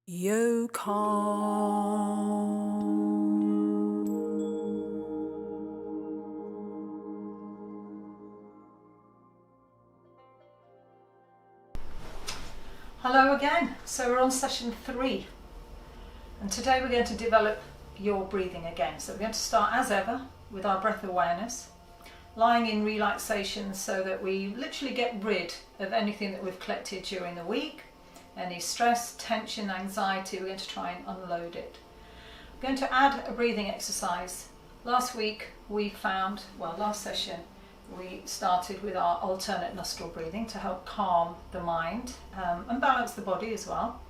Yoga. Hello again. So we're on session 3, and today we're going to develop your breathing again. So we're going to start as ever with our breath awareness, lying in relaxation so that we literally get rid of anything that we've collected during the week. Any stress, tension, anxiety, we're going to try and unload it. We're going to add a breathing exercise. Last session, we started with our alternate nostril breathing to help calm the mind and balance the body as well.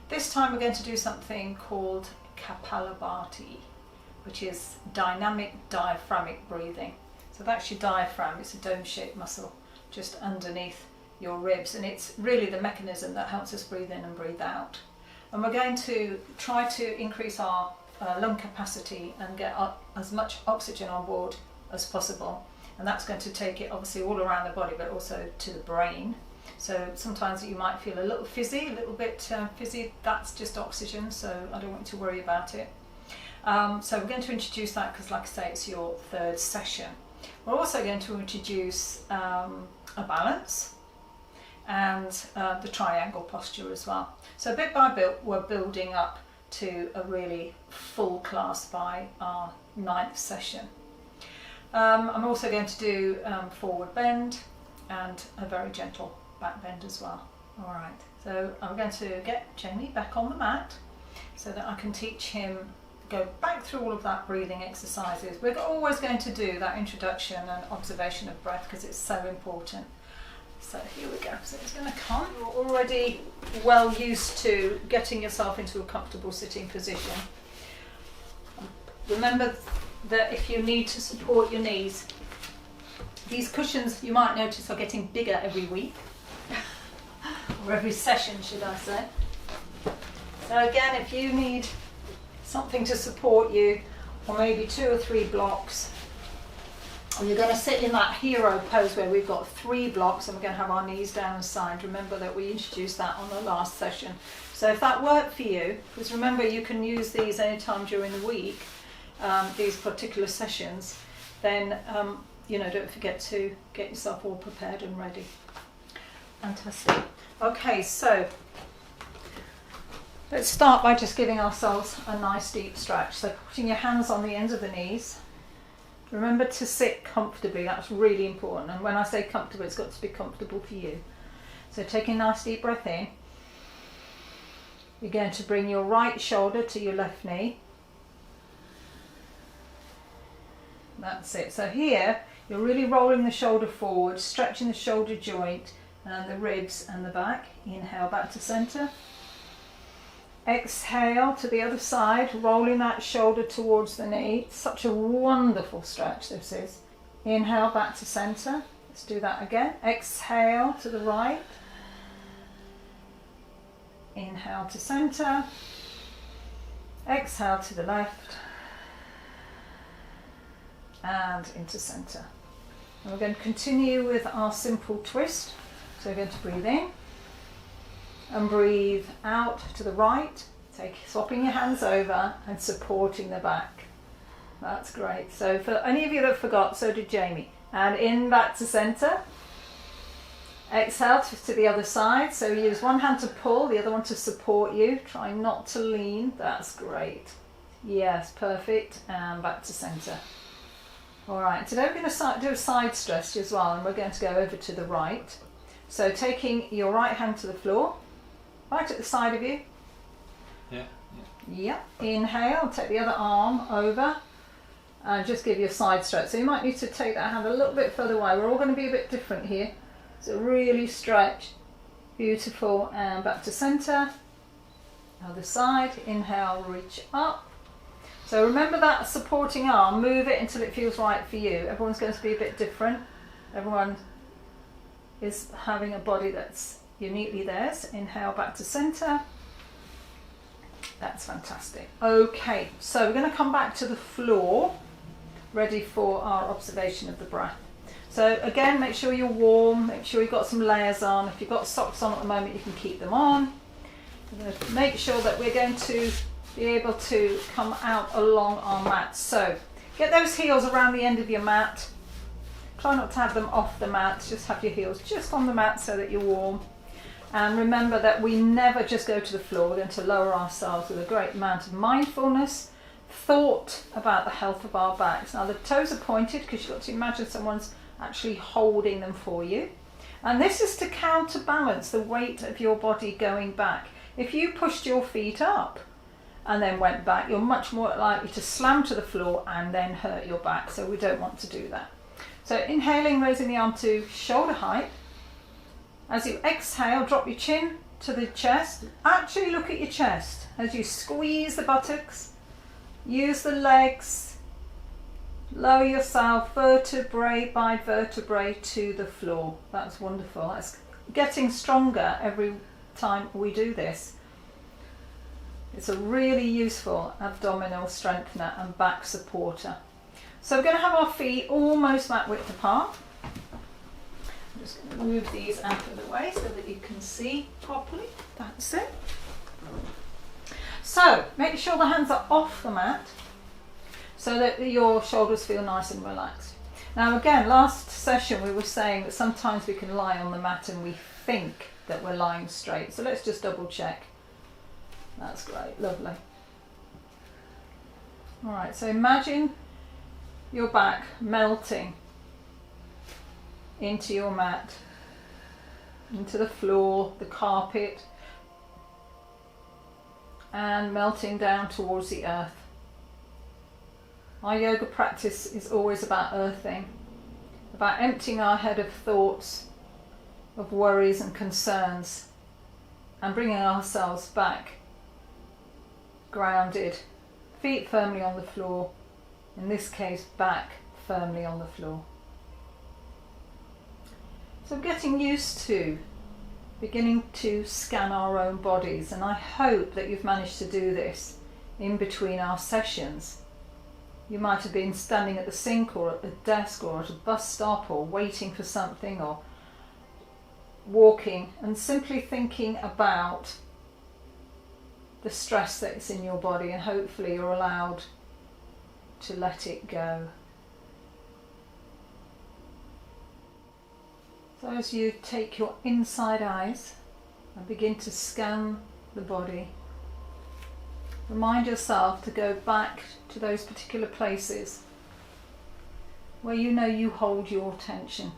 This time we're going to do something called Kapalabhati, which is dynamic diaphragmatic breathing. So that's your diaphragm, it's a dome-shaped muscle just underneath your ribs, and it's really the mechanism that helps us breathe in and breathe out. And we're going to try to increase our lung capacity and get as much oxygen on board as possible, and that's going to take it obviously all around the body but also to the brain. So sometimes you might feel a little bit fizzy, that's just oxygen, so I don't want you to worry about it. So we're going to introduce that because, like I say, it's your third session. We're also going to introduce a balance and the triangle posture as well. So bit by bit we're building up to a really full class by our 9th session. I'm also going to do forward bend and a very gentle back bend as well. Alright, so I'm going to get Jamie back on the mat so that I can teach him, go back through all of that breathing exercises. We're always going to do that introduction and observation of breath because it's so important. So here we go, so it's going to come. You're already well used to getting yourself into a comfortable sitting position. Remember that if you need to support your knees, these cushions you might notice are getting bigger every week, or every session should I say. So again, if you need something to support you, or maybe 2 or 3 blocks, and you're going to sit in that hero pose where we've got 3 blocks and we're going to have our knees down the side. Remember that we introduced that on the last session. So if that worked for you, because remember you can use these anytime during the week, these particular sessions, then don't forget to get yourself all prepared and ready. Fantastic. Okay, so let's start by just giving ourselves a nice deep stretch. So putting your hands on the ends of the knees. Remember to sit comfortably, that's really important. And when I say comfortable, it's got to be comfortable for you. So taking a nice deep breath in. You're going to bring your right shoulder to your left knee. That's it. So here, you're really rolling the shoulder forward, stretching the shoulder joint and the ribs and the back. Inhale back to center. Exhale to the other side, rolling that shoulder towards the knee. Such a wonderful stretch this is. Inhale back to center. Let's do that again. Exhale to the right. Inhale to center. Exhale to the left. And into center. And we're going to continue with our simple twist. So we're going to breathe in. And breathe out to the right, swapping your hands over and supporting the back. That's great. So for any of you that forgot, so did Jamie. And in back to centre. Exhale to the other side. So use one hand to pull, the other one to support you. Try not to lean. That's great. Yes, perfect. And back to centre. Alright, today we're going to do a side stretch as well, and we're going to go over to the right. So taking your right hand to the floor. Right at the side of you. Yeah. Inhale, take the other arm over and just give you a side stretch. So you might need to take that hand a little bit further away. We're all going to be a bit different here. So really stretch. Beautiful. And back to center. Other side. Inhale, reach up. So remember that supporting arm. Move it until it feels right for you. Everyone's going to be a bit different. Everyone is having a body that's uniquely theirs. Inhale back to center. That's fantastic. Okay, so we're going to come back to the floor, ready for our observation of the breath. So again, make sure you're warm, make sure you've got some layers on. If you've got socks on at the moment, you can keep them on. We're going to make sure that we're going to be able to come out along our mat. So get those heels around the end of your mat. Try not to have them off the mat, just have your heels just on the mat so that you're warm. And remember that we never just go to the floor. We're going to lower ourselves with a great amount of mindfulness, thought about the health of our backs. Now the toes are pointed because you've got to imagine someone's actually holding them for you. And this is to counterbalance the weight of your body going back. If you pushed your feet up and then went back, you're much more likely to slam to the floor and then hurt your back. So we don't want to do that. So inhaling, raising the arm to shoulder height. As you exhale, drop your chin to the chest. Actually look at your chest as you squeeze the buttocks. Use the legs. Lower yourself vertebrae by vertebrae to the floor. That's wonderful. That's getting stronger every time we do this. It's a really useful abdominal strengthener and back supporter. So we're going to have our feet almost mat width apart. I'm just going to move these out of the way so that you can see properly. That's it. So make sure the hands are off the mat so that your shoulders feel nice and relaxed. Now again, last session we were saying that sometimes we can lie on the mat and we think that we're lying straight. So let's just double check. That's great, lovely. All right, so imagine your back melting into your mat, into the floor, the carpet, and melting down towards the earth. Our yoga practice is always about earthing, about emptying our head of thoughts, of worries and concerns, and bringing ourselves back grounded, feet firmly on the floor, in this case back firmly on the floor. So getting used to beginning to scan our own bodies, and I hope that you've managed to do this in between our sessions. You might have been standing at the sink or at the desk or at a bus stop or waiting for something or walking and simply thinking about the stress that's in your body, and hopefully you're allowed to let it go. So as you take your inside eyes and begin to scan the body, remind yourself to go back to those particular places where you know you hold your tension.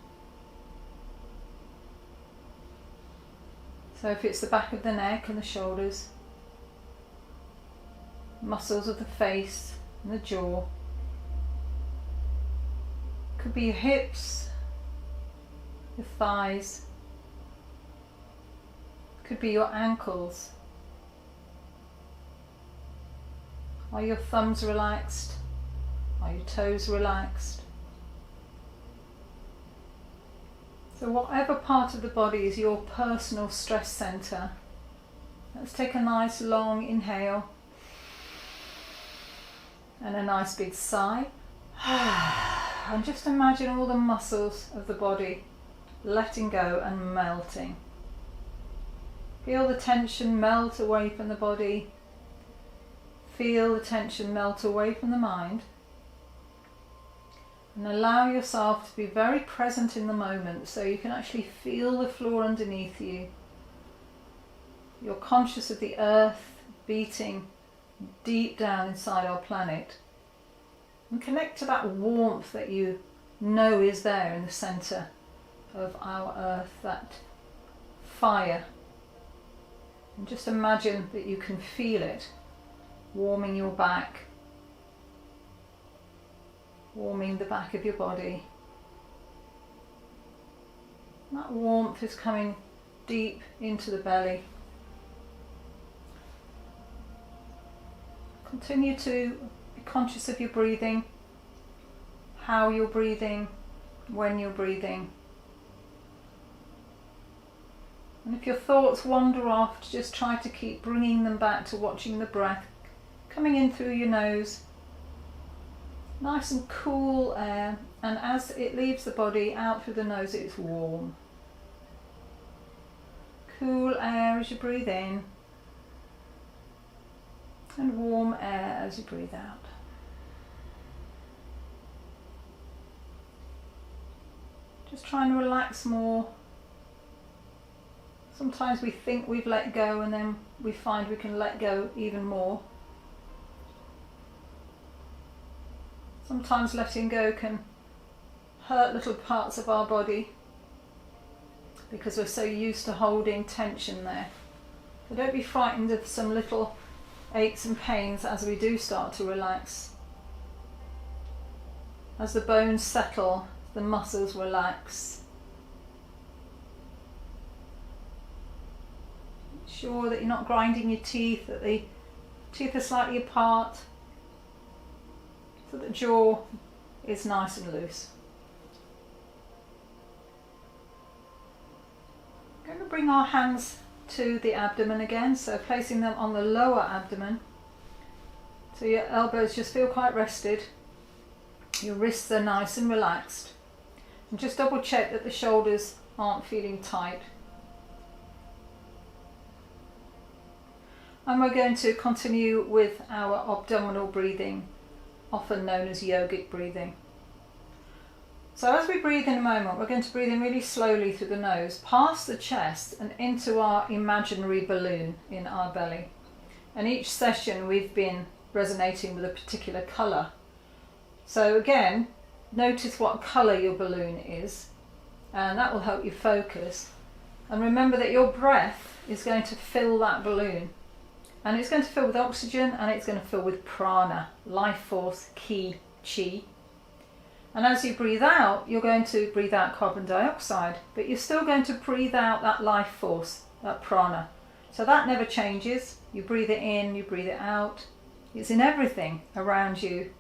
So if it's the back of the neck and the shoulders, muscles of the face and the jaw, could be your hips, your thighs, could be your ankles. Are your thumbs relaxed? Are your toes relaxed? So whatever part of the body is your personal stress center, let's take a nice long inhale and a nice big sigh. And just imagine all the muscles of the body letting go and melting. Feel the tension melt away from the body. Feel the tension melt away from the mind. And allow yourself to be very present in the moment so you can actually feel the floor underneath you. You're conscious of the earth beating deep down inside our planet. And connect to that warmth that you know is there in the centre of our earth, that fire. And just imagine that you can feel it warming your back, warming the back of your body. That warmth is coming deep into the belly. Continue to be conscious of your breathing, how you're breathing, when you're breathing. And if your thoughts wander off, just try to keep bringing them back to watching the breath coming in through your nose. Nice and cool air, and as it leaves the body out through the nose, it's warm. Cool air as you breathe in, and warm air as you breathe out. Just try and relax more. Sometimes we think we've let go and then we find we can let go even more. Sometimes letting go can hurt little parts of our body because we're so used to holding tension there. So don't be frightened of some little aches and pains as we do start to relax. As the bones settle, the muscles relax. Sure that you're not grinding your teeth, that the teeth are slightly apart, so the jaw is nice and loose. We're going to bring our hands to the abdomen again, so placing them on the lower abdomen. So your elbows just feel quite rested. Your wrists are nice and relaxed. And just double check that the shoulders aren't feeling tight. And we're going to continue with our abdominal breathing, often known as yogic breathing. So as we breathe in a moment, we're going to breathe in really slowly through the nose, past the chest and into our imaginary balloon in our belly. And each session we've been resonating with a particular colour. So again, notice what colour your balloon is, and that will help you focus. And remember that your breath is going to fill that balloon. And it's going to fill with oxygen and it's going to fill with prana, life force, ki, chi. And as you breathe out, you're going to breathe out carbon dioxide, but you're still going to breathe out that life force, that prana. So that never changes. You breathe it in, you breathe it out. It's in everything around you.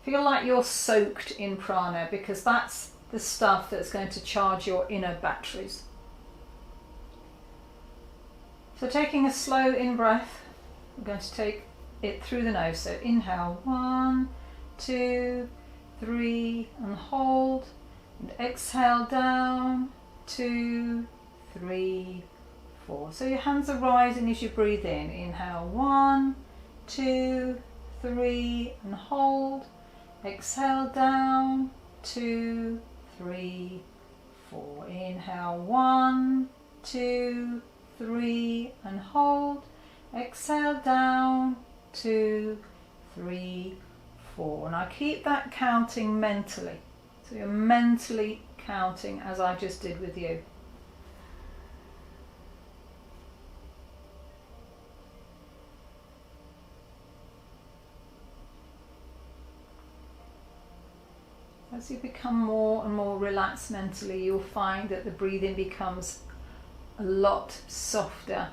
Feel like you're soaked in prana because that's the stuff that's going to charge your inner batteries. So taking a slow in-breath, we're going to take it through the nose. So inhale, 1, 2, 3, and hold. And exhale down, 2, 3, 4. So your hands are rising as you breathe in. Inhale, 1, 2, 3, and hold. Exhale down, 2, 3, 4. Inhale, 1, 2, 3, and hold. Exhale down, 2, 3, 4. Now keep that counting mentally. So you're mentally counting as I just did with you. As you become more and more relaxed mentally, you'll find that the breathing becomes a lot softer,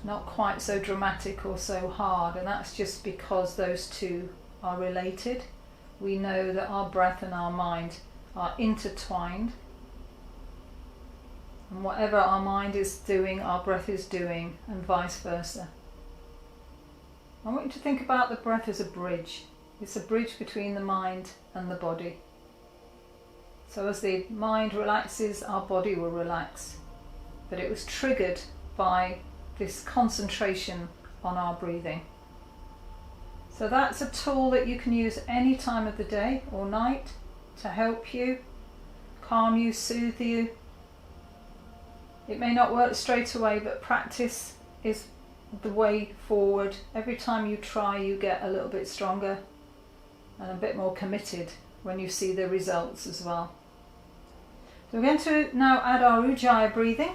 not quite so dramatic or so hard, and that's just because those two are related. We know that our breath and our mind are intertwined, and whatever our mind is doing, our breath is doing, and vice versa. I want you to think about the breath as a bridge. It's a bridge between the mind and the body. So as the mind relaxes, our body will relax. But it was triggered by this concentration on our breathing. So that's a tool that you can use any time of the day or night to help you, calm you, soothe you. It may not work straight away, but practice is the way forward. Every time you try, you get a little bit stronger and a bit more committed when you see the results as well. So we're going to now add our Ujaya breathing.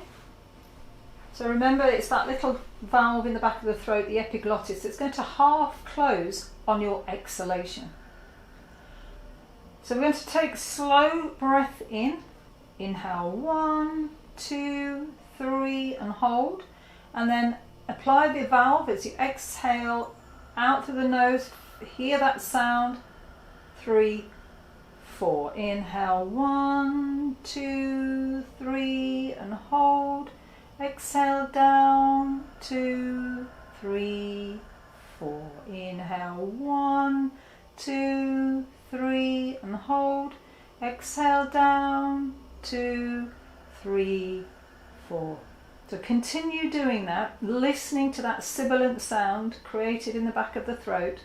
So remember, it's that little valve in the back of the throat, the epiglottis, that's going to half close on your exhalation. So we're going to take slow breath in. Inhale, 1, 2, 3, and hold. And then apply the valve as you exhale out through the nose. Hear that sound. 3, 4. Inhale, 1, 2, 3, and hold. Exhale down, 2, 3, 4. Inhale, 1, 2, 3, and hold. Exhale down, 2, 3, 4. So continue doing that, listening to that sibilant sound created in the back of the throat.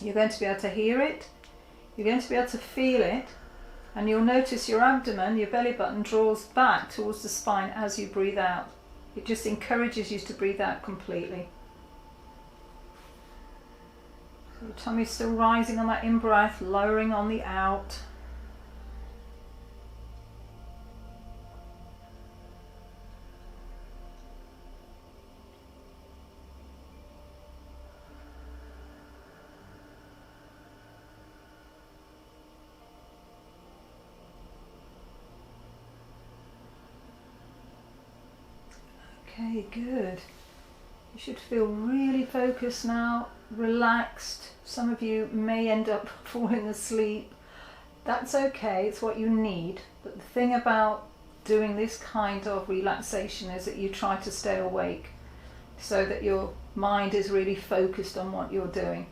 You're going to be able to hear it, you're going to be able to feel it, and you'll notice your abdomen, your belly button draws back towards the spine as you breathe out. It just encourages you to breathe out completely. So your tummy's still rising on that in-breath, lowering on the out. Okay, good. You should feel really focused now, relaxed. Some of you may end up falling asleep. That's okay, it's what you need. But the thing about doing this kind of relaxation is that you try to stay awake so that your mind is really focused on what you're doing.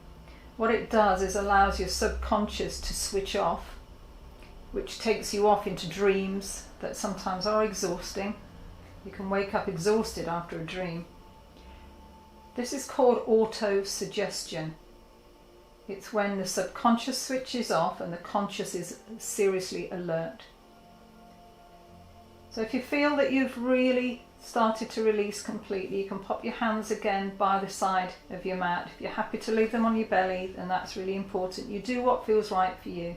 What it does is allows your subconscious to switch off, which takes you off into dreams that sometimes are exhausting. You can wake up exhausted after a dream. This is called auto-suggestion. It's when the subconscious switches off and the conscious is seriously alert. So if you feel that you've really started to release completely, you can pop your hands again by the side of your mat. If you're happy to leave them on your belly, then that's really important. You do what feels right for you.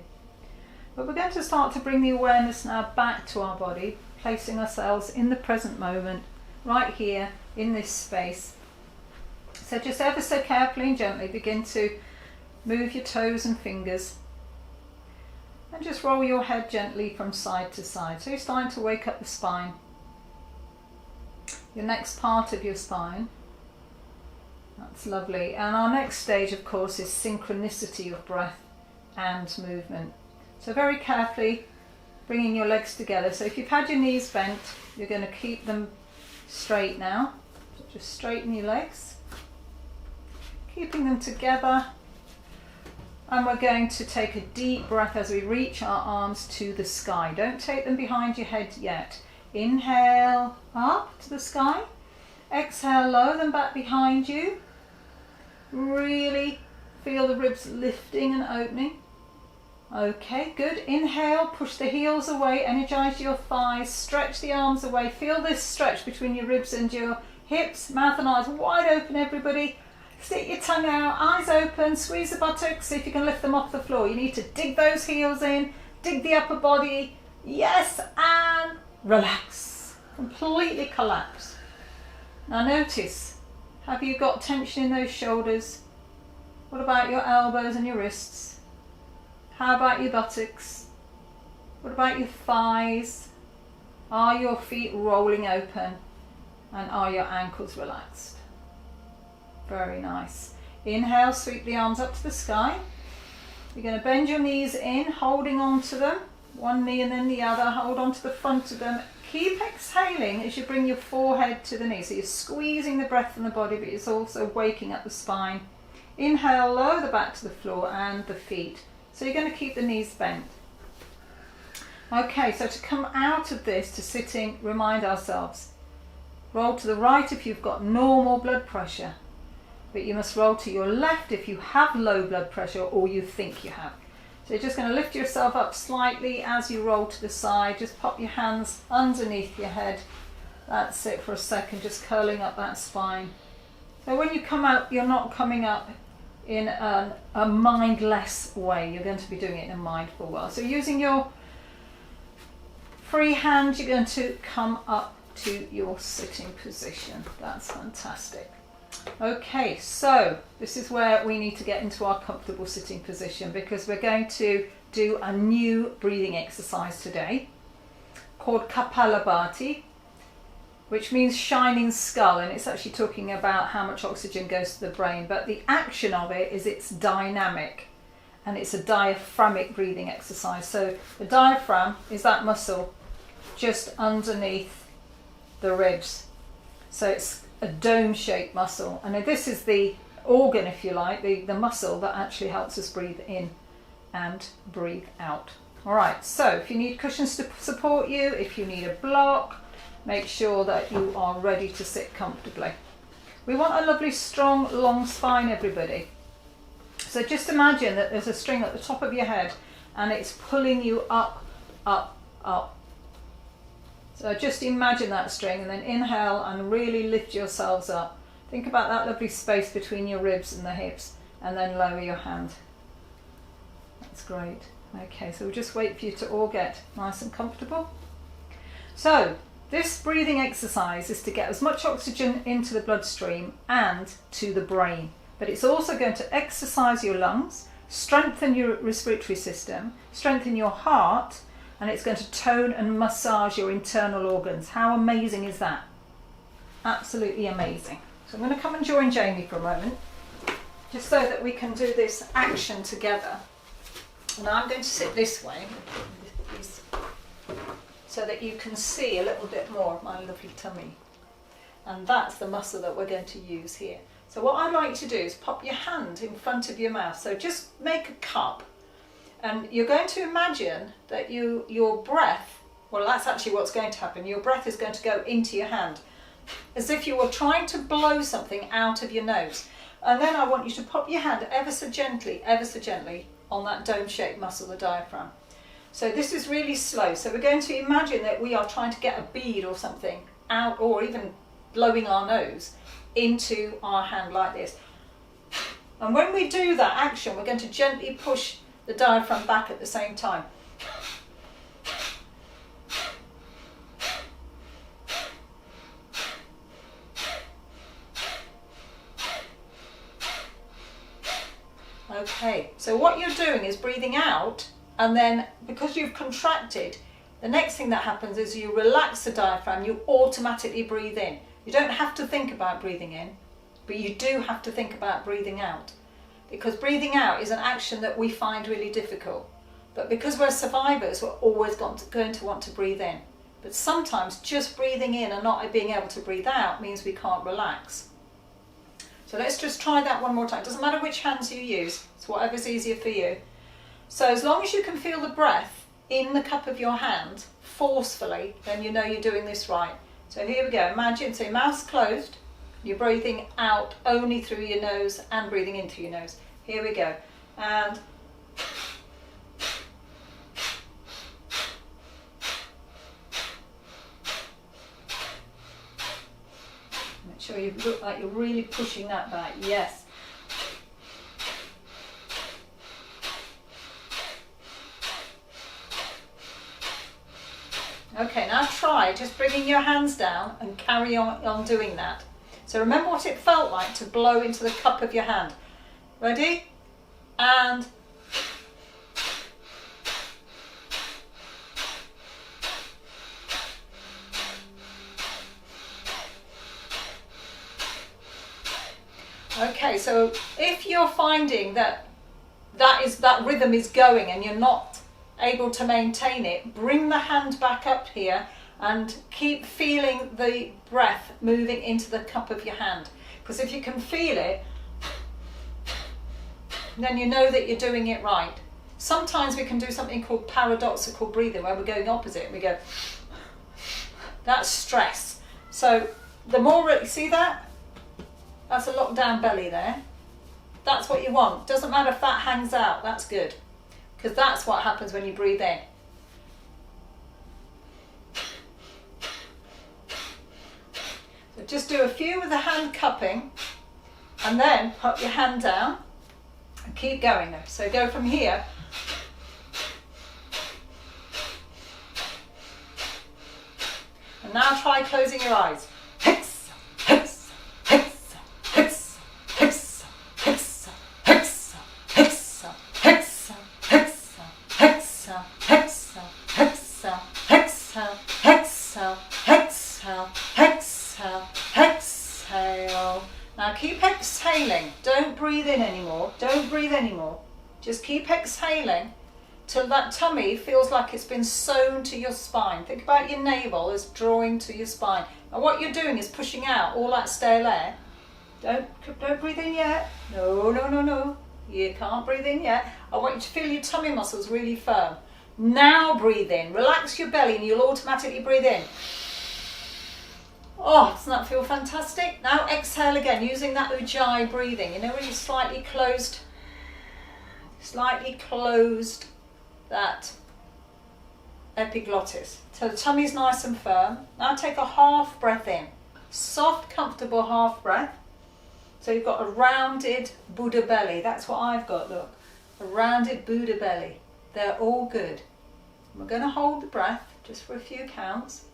But we're going to start to bring the awareness now back to our body, placing ourselves in the present moment, right here in this space. So just ever so carefully and gently begin to move your toes and fingers and just roll your head gently from side to side. So you're starting to wake up the spine, your next part of your spine. That's lovely. And our next stage, of course, is synchronicity of breath and movement. So very carefully bringing your legs together. So if you've had your knees bent, you're going to keep them straight now. So just straighten your legs, keeping them together. And we're going to take a deep breath as we reach our arms to the sky. Don't take them behind your head yet. Inhale up to the sky. Exhale, lower them back behind you. Really feel the ribs lifting and opening. Okay, good. Inhale, push the heels away, energize your thighs, stretch the arms away. Feel this stretch between your ribs and your hips. Mouth and eyes wide open, everybody. Stick your tongue out, eyes open, squeeze the buttocks, see if you can lift them off the floor. You need to dig those heels in, dig the upper body. Yes, and relax. Completely collapse. Now notice, have you got tension in those shoulders? What about your elbows and your wrists? How about your buttocks? What about your thighs? Are your feet rolling open? And are your ankles relaxed? Very nice. Inhale, sweep the arms up to the sky. You're going to bend your knees in, holding on to them. One knee and then the other. Hold on to the front of them. Keep exhaling as you bring your forehead to the knee. So you're squeezing the breath from the body, but it's also waking up the spine. Inhale, lower the back to the floor and the feet. So you're going to keep the knees bent. Okay, so to come out of this to sitting, remind ourselves. Roll to the right if you've got normal blood pressure, but you must roll to your left if you have low blood pressure or you think you have. So you're just going to lift yourself up slightly as you roll to the side. Just pop your hands underneath your head. That's it for a second, just curling up that spine. So when you come out, you're not coming up in a mindless way. You're going to be doing it in a mindful way. So using your free hand, you're going to come up to your sitting position. That's fantastic. Okay, so this is where we need to get into our comfortable sitting position, because we're going to do a new breathing exercise today called Kapalabhati, which means shining skull, and it's actually talking about how much oxygen goes to the brain, but the action of it is it's dynamic and it's a diaphragmatic breathing exercise. So the diaphragm is that muscle just underneath the ribs. So it's a dome-shaped muscle, and this is the organ, if you like, the muscle that actually helps us breathe in and breathe out. All right, so if you need cushions to support you, if you need a block, make sure that you are ready to sit comfortably. We want a lovely, strong, long spine, everybody. So just imagine that there's a string at the top of your head and it's pulling you up, up, up. So just imagine that string and then inhale and really lift yourselves up. Think about that lovely space between your ribs and the hips, and then lower your hand. That's great. Okay, so we'll just wait for you to all get nice and comfortable. So this breathing exercise is to get as much oxygen into the bloodstream and to the brain, but it's also going to exercise your lungs, strengthen your respiratory system, strengthen your heart, and it's going to tone and massage your internal organs. How amazing is that? Absolutely amazing. So I'm going to come and join Jamie for a moment, just so that we can do this action together. And I'm going to sit this way, so that you can see a little bit more of my lovely tummy. And that's the muscle that we're going to use here. So what I'd like you to do is pop your hand in front of your mouth. So just make a cup, and you're going to imagine that your breath, well, that's actually what's going to happen. Your breath is going to go into your hand, as if you were trying to blow something out of your nose. And then I want you to pop your hand ever so gently on that dome-shaped muscle, the diaphragm. So this is really slow. So we're going to imagine that we are trying to get a bead or something out, or even blowing our nose into our hand like this. And when we do that action, we're going to gently push the diaphragm back at the same time. Okay, so what you're doing is breathing out, and then because you've contracted, the next thing that happens is you relax the diaphragm, you automatically breathe in. You don't have to think about breathing in, but you do have to think about breathing out. Because breathing out is an action that we find really difficult. But because we're survivors, we're always going to want to breathe in. But sometimes just breathing in and not being able to breathe out means we can't relax. So let's just try that one more time. It doesn't matter which hands you use, it's whatever's easier for you. So as long as you can feel the breath in the cup of your hand forcefully, then you know you're doing this right. So here we go. Imagine, so your mouth's closed, you're breathing out only through your nose and breathing in through your nose. Here we go. And make sure you look like you're really pushing that back. Yes. Okay, now try just bringing your hands down and carry on doing that. So remember what it felt like to blow into the cup of your hand. Ready? And okay, so if you're finding that rhythm is going and you're not able to maintain it, bring the hand back up here and keep feeling the breath moving into the cup of your hand. Because if you can feel it, then you know that you're doing it right. Sometimes we can do something called paradoxical breathing, where we're going opposite. We go, that's stress. So the more, see that? That's a locked down belly there. That's what you want. Doesn't matter if that hangs out, that's good. Because that's what happens when you breathe in. So just do a few with the hand cupping, and then put your hand down and keep going there. So go from here. And now try closing your eyes. Just keep exhaling till that tummy feels like it's been sewn to your spine. Think about your navel as drawing to your spine. And what you're doing is pushing out all that stale air. Don't breathe in yet. No. You can't breathe in yet. I want you to feel your tummy muscles really firm. Now breathe in. Relax your belly and you'll automatically breathe in. Oh, doesn't that feel fantastic? Now exhale again, using that Ujaya breathing. You know when you slightly closed that epiglottis. So the tummy's nice and firm. Now take a half breath in. Soft, comfortable half breath. So you've got a rounded Buddha belly. That's what I've got, look. A rounded Buddha belly. They're all good. We're going to hold the breath just for a few counts.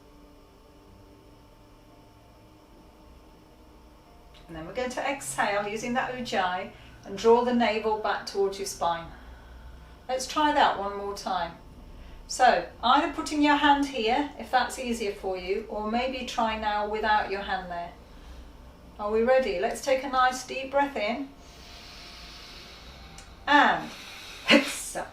And then we're going to exhale using that Ujjayi and draw the navel back towards your spine. Let's try that one more time. So either putting your hand here, if that's easier for you, or maybe try now without your hand there. Are we ready? Let's take a nice deep breath in. And exhale.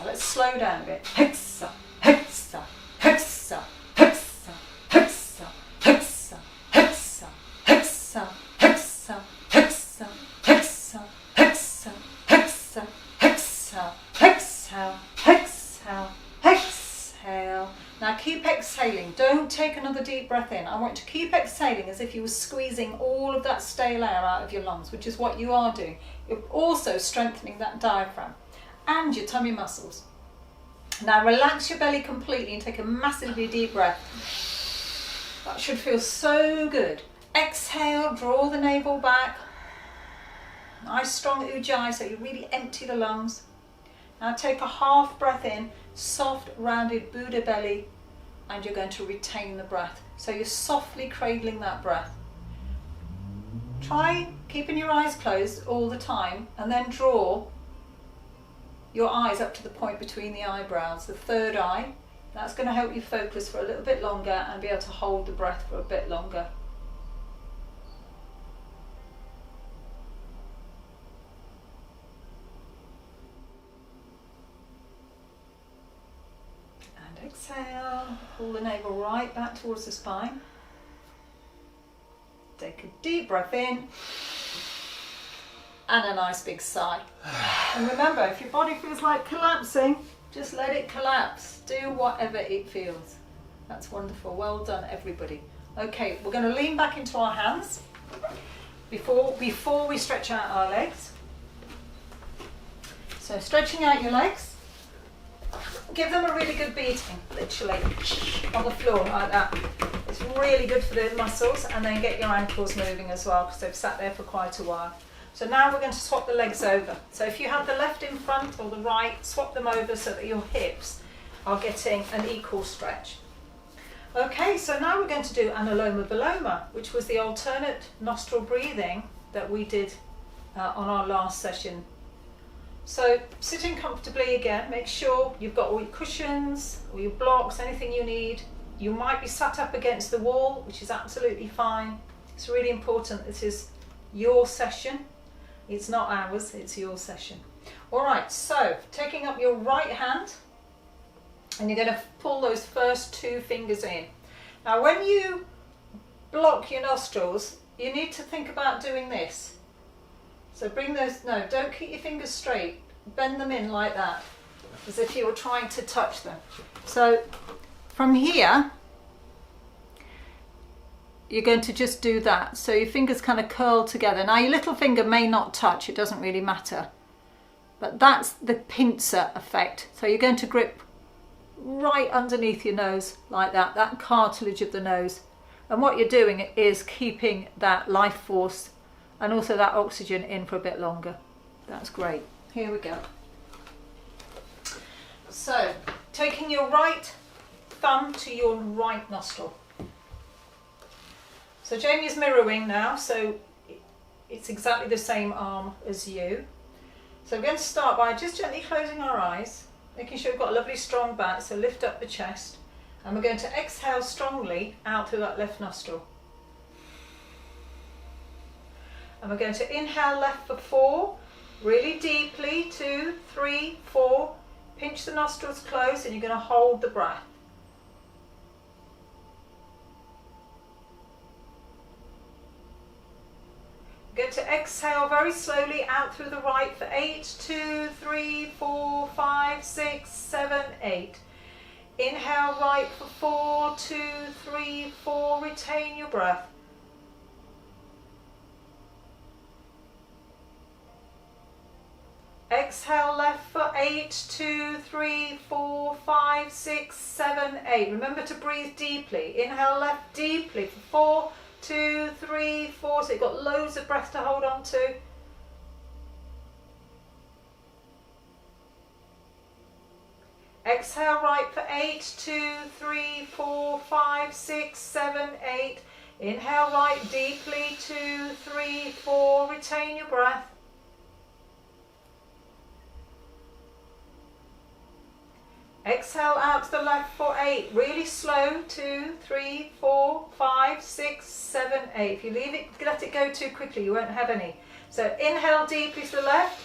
Let's slow down a bit. Exhale, exhale, exhale, exhale, exhale, exhale, exhale, exhale, exhale, exhale, exhale, exhale, exhale, exhale, exhale, exhale, exhale. Now keep exhaling. Don't take another deep breath in. I want you to keep exhaling as if you were squeezing all of that stale air out of your lungs, which is what you are doing. You're also strengthening that diaphragm and your tummy muscles. Now relax your belly completely and take a massively deep breath. That should feel so good. Exhale, draw the navel back. Nice strong Ujjayi, so you really empty the lungs. Now take a half breath in, soft rounded Buddha belly, and you're going to retain the breath. So you're softly cradling that breath. Try keeping your eyes closed all the time and then draw your eyes up to the point between the eyebrows, the third eye. That's going to help you focus for a little bit longer and be able to hold the breath for a bit longer. And exhale, pull the navel right back towards the spine. Take a deep breath in. And a nice big sigh. And remember, if your body feels like collapsing, just let it collapse. Do whatever it feels. That's wonderful. Well done, everybody. Okay, we're going to lean back into our hands before we stretch out our legs. So stretching out your legs. Give them a really good beating, literally, on the floor like that. It's really good for the muscles, and then get your ankles moving as well because they've sat there for quite a while. So now we're going to swap the legs over. So if you have the left in front or the right, swap them over so that your hips are getting an equal stretch. Okay, so now we're going to do Anuloma Viloma, which was the alternate nostril breathing that we did on our last session. So sitting comfortably again, make sure you've got all your cushions, all your blocks, anything you need. You might be sat up against the wall, which is absolutely fine. It's really important. This is your session. It's not ours, it's your session. All right, so taking up your right hand, and you're going to pull those first two fingers in. Now when you block your nostrils, you need to think about doing this. So bring those, no, don't keep your fingers straight, bend them in like that, as if you were trying to touch them. So from here, you're going to just do that. So your fingers kind of curl together. Now your little finger may not touch, it doesn't really matter. But that's the pincer effect. So you're going to grip right underneath your nose like that, that cartilage of the nose. And what you're doing is keeping that life force and also that oxygen in for a bit longer. That's great. Here we go. So taking your right thumb to your right nostril. So Jamie's mirroring now, so it's exactly the same arm as you. So we're going to start by just gently closing our eyes, making sure we've got a lovely strong back, so lift up the chest. And we're going to exhale strongly out through that left nostril. And we're going to inhale left for 4, really deeply, 2, 3, 4. Pinch the nostrils close and you're going to hold the breath. Going to exhale very slowly out through the right for 8, 2, 3, 4, 5, 6, 7, 8. Inhale right for 4, 2, 3, 4. Retain your breath. Exhale left for 8, 2, 3, 4, 5, 6, 7, 8. Remember to breathe deeply. Inhale left deeply for 4, 2, 3, 4. So you've got loads of breath to hold on to. Exhale right for 8, 2, 3, 4, 5, 6, 7, 8. Inhale right deeply, 2, 3, 4. Retain your breath. Exhale out to the left for 8. Really slow. 2, 3, 4, 5, 6, 7, 8. If you leave it, let it go too quickly, you won't have any. So inhale deeply to the left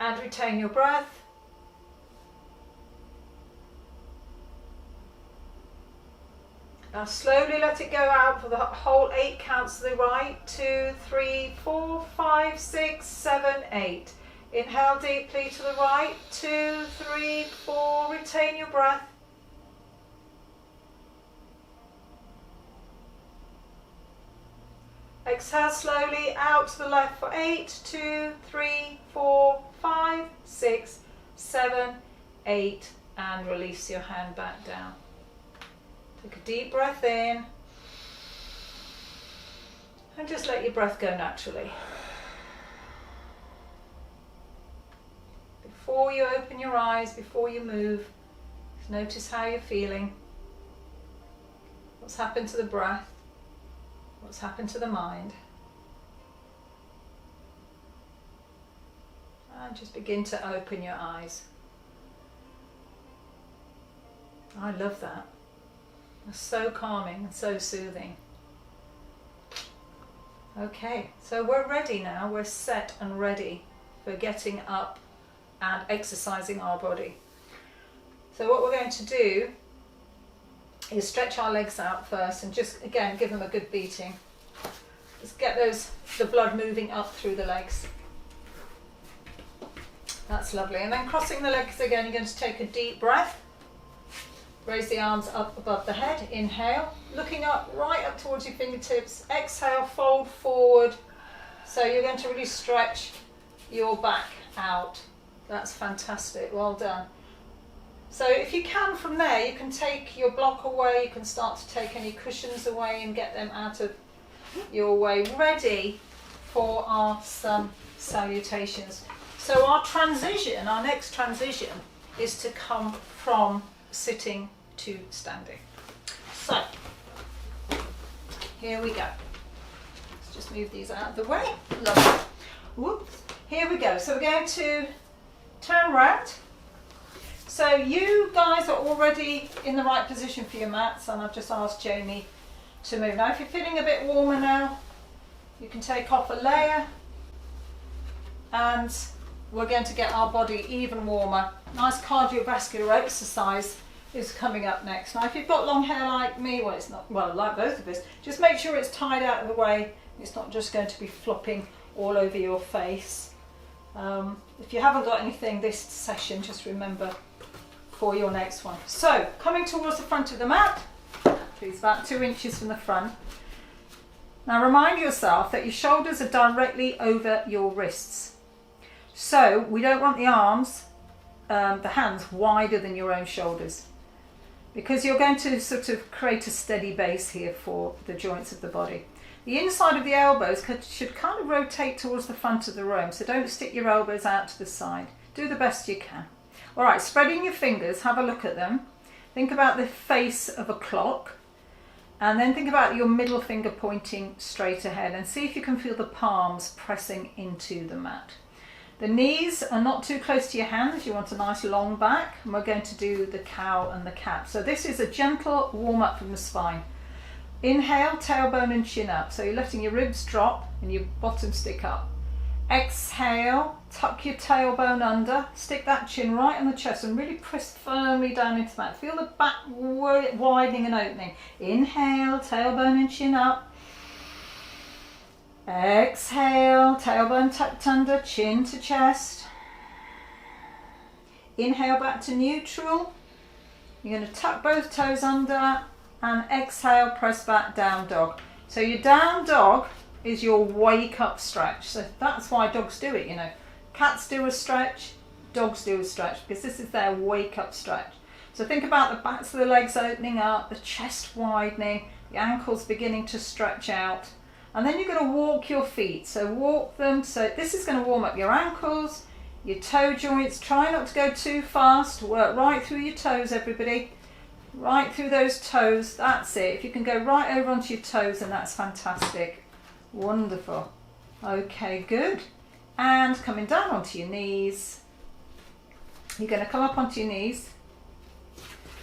and retain your breath. Now slowly let it go out for the whole 8 counts to the right. 2, 3, 4, 5, 6, 7, 8. Inhale deeply to the right. 2, 3, 4. Retain your breath. Exhale slowly out to the left for 8, 2, 3, 4, 5, 6, 7, 8. And release your hand back down. Take a deep breath in. And just let your breath go naturally. Before you open your eyes, before you move, notice how you're feeling. What's happened to the breath? What's happened to the mind? And just begin to open your eyes. I love that. It's so calming and so soothing. Okay, so we're ready now. We're set and ready for getting up and exercising our body. So what we're going to do is stretch our legs out first and just again give them a good beating. Just get the blood moving up through the legs. That's lovely. And then crossing the legs again, you're going to take a deep breath. Raise the arms up above the head. Inhale, looking up, right up towards your fingertips. Exhale, fold forward. So you're going to really stretch your back out. That's fantastic, well done. So if you can from there, you can take your block away, you can start to take any cushions away and get them out of your way, ready for our sun salutations. So our transition, our next transition is to come from sitting to standing. So here we go. Let's just move these out of the way. Lovely. Whoops. Here we go. So we're going to turn round. So you guys are already in the right position for your mats, and I've just asked Jamie to move. Now if you're feeling a bit warmer now, you can take off a layer and we're going to get our body even warmer. Nice cardiovascular exercise is coming up next. Now if you've got long hair like me, well it's not, well like both of us, just make sure it's tied out of the way. It's not just going to be flopping all over your face. If you haven't got anything this session, just remember for your next one. So coming towards the front of the mat, please, about 2 inches from the front. Now remind yourself that your shoulders are directly over your wrists. So we don't want the arms, the hands wider than your own shoulders, because you're going to sort of create a steady base here for the joints of the body. The inside of the elbows should kind of rotate towards the front of the room, so don't stick your elbows out to the side. Do the best you can. All right, spreading your fingers, have a look at them. Think about the face of a clock, and then think about your middle finger pointing straight ahead, and see if you can feel the palms pressing into the mat. The knees are not too close to your hands. You want a nice long back, and we're going to do the cow and the cat. So this is a gentle warm up from the spine. Inhale, tailbone and chin up. So you're letting your ribs drop and your bottom stick up. Exhale, tuck your tailbone under, stick that chin right on the chest and really press firmly down into that. Feel the back widening and opening. Inhale, tailbone and chin up. Exhale, tailbone tucked under, chin to chest. Inhale back to neutral. You're going to tuck both toes under and exhale, press back, down dog. So your down dog is your wake up stretch. So that's why dogs do it, you know. Cats do a stretch, dogs do a stretch, because this is their wake up stretch. So think about the backs of the legs opening up, the chest widening, the ankles beginning to stretch out. And then you're going to walk your feet. So walk them. So this is going to warm up your ankles, your toe joints. Try not to go too fast. Work right through your toes, everybody. Right through those toes. That's it. If you can go right over onto your toes, then that's fantastic. Wonderful. Okay, good. And coming down onto your knees. You're going to come up onto your knees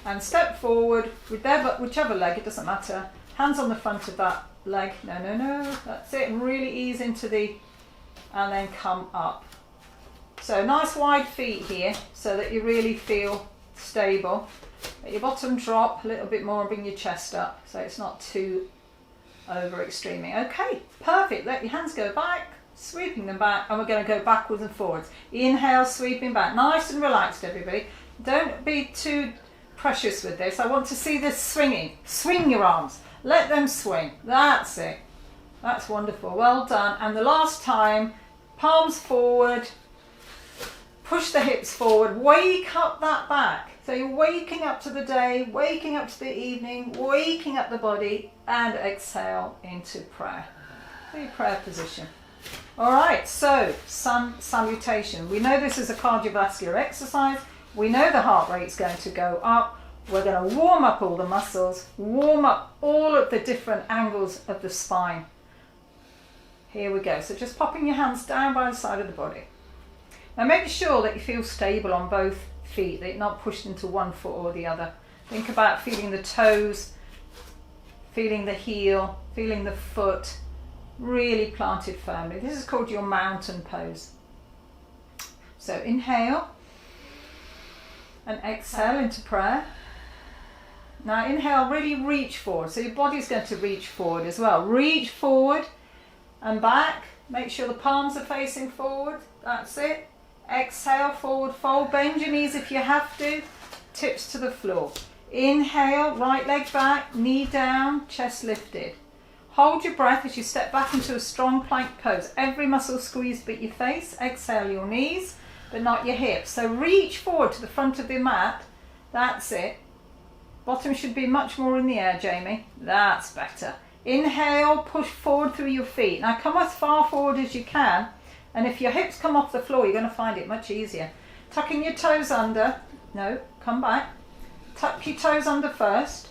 and step forward with whichever leg, it doesn't matter. Hands on the front of that leg. No. That's it. And really ease into and then come up. So nice wide feet here so that you really feel stable. Let your bottom drop a little bit more and bring your chest up so it's not too over extreming. Okay, perfect. Let your hands go back, sweeping them back, and we're going to go backwards and forwards. Inhale, sweeping back. Nice and relaxed, everybody. Don't be too precious with this. I want to see this swinging. Swing your arms. Let them swing. That's it. That's wonderful. Well done. And the last time, palms forward. Push the hips forward. Wake up that back. So you're waking up to the day, waking up to the evening, waking up the body, and exhale into prayer. Your prayer position. All right, so salutation. We know this is a cardiovascular exercise. We know the heart rate's going to go up. We're going to warm up all the muscles, warm up all of the different angles of the spine. Here we go. So just popping your hands down by the side of the body. Now make sure that you feel stable on both feet, that you're not pushed into one foot or the other. Think about feeling the toes, feeling the heel, feeling the foot, really planted firmly. This is called your mountain pose. So inhale and exhale into prayer. Now inhale, really reach forward. So your body's going to reach forward as well. Reach forward and back. Make sure the palms are facing forward. That's it. Exhale, forward fold. Bend your knees if you have to. Tips to the floor. Inhale, right leg back, knee down, chest lifted. Hold your breath as you step back into a strong plank pose. Every muscle squeezed but your face. Exhale your knees, but not your hips. So reach forward to the front of the mat. That's it. Bottom should be much more in the air, Jamie. That's better. Inhale, push forward through your feet. Now come as far forward as you can. And if your hips come off the floor, you're going to find it much easier. Tucking your toes under. No, come back. Tuck your toes under first.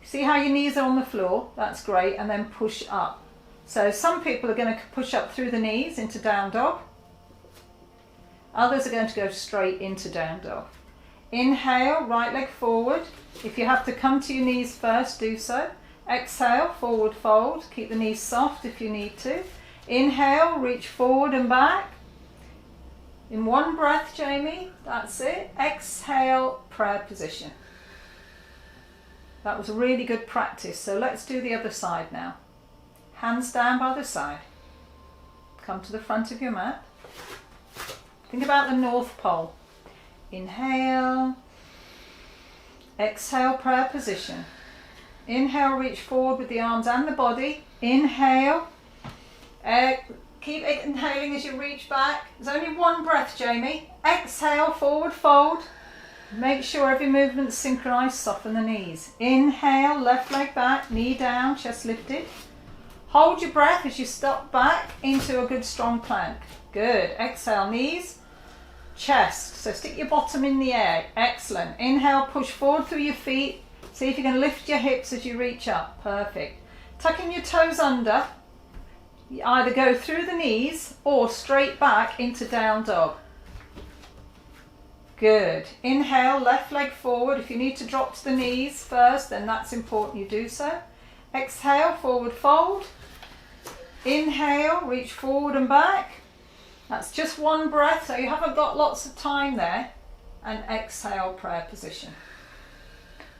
See how your knees are on the floor? That's great. And then push up. So some people are going to push up through the knees into down dog. Others are going to go straight into down dog. Inhale, right leg forward. If you have to come to your knees first, do so. Exhale, forward fold. Keep the knees soft if you need to. Inhale, reach forward and back. In one breath, Jamie. That's it. Exhale, prayer position. That was a really good practice. So let's do the other side now. Hands down by the side. Come to the front of your mat. Think about the North Pole. Inhale. Exhale, prayer position. Inhale, reach forward with the arms and the body. Inhale. Keep inhaling as you reach back. There's only one breath, Jamie. Exhale, forward fold. Make sure every movement's synchronized. Soften the knees. Inhale, left leg back, knee down, chest lifted. Hold your breath as you step back into a good strong plank. Good. Exhale, knees, chest. So stick your bottom in the air. Excellent. Inhale, push forward through your feet. See if you can lift your hips as you reach up. Perfect. Tucking your toes under. You either go through the knees or straight back into down dog. Good. Inhale, left leg forward. If you need to drop to the knees first, then that's important you do so. Exhale, forward fold. Inhale, reach forward and back. That's just one breath, so you haven't got lots of time there. And exhale, prayer position.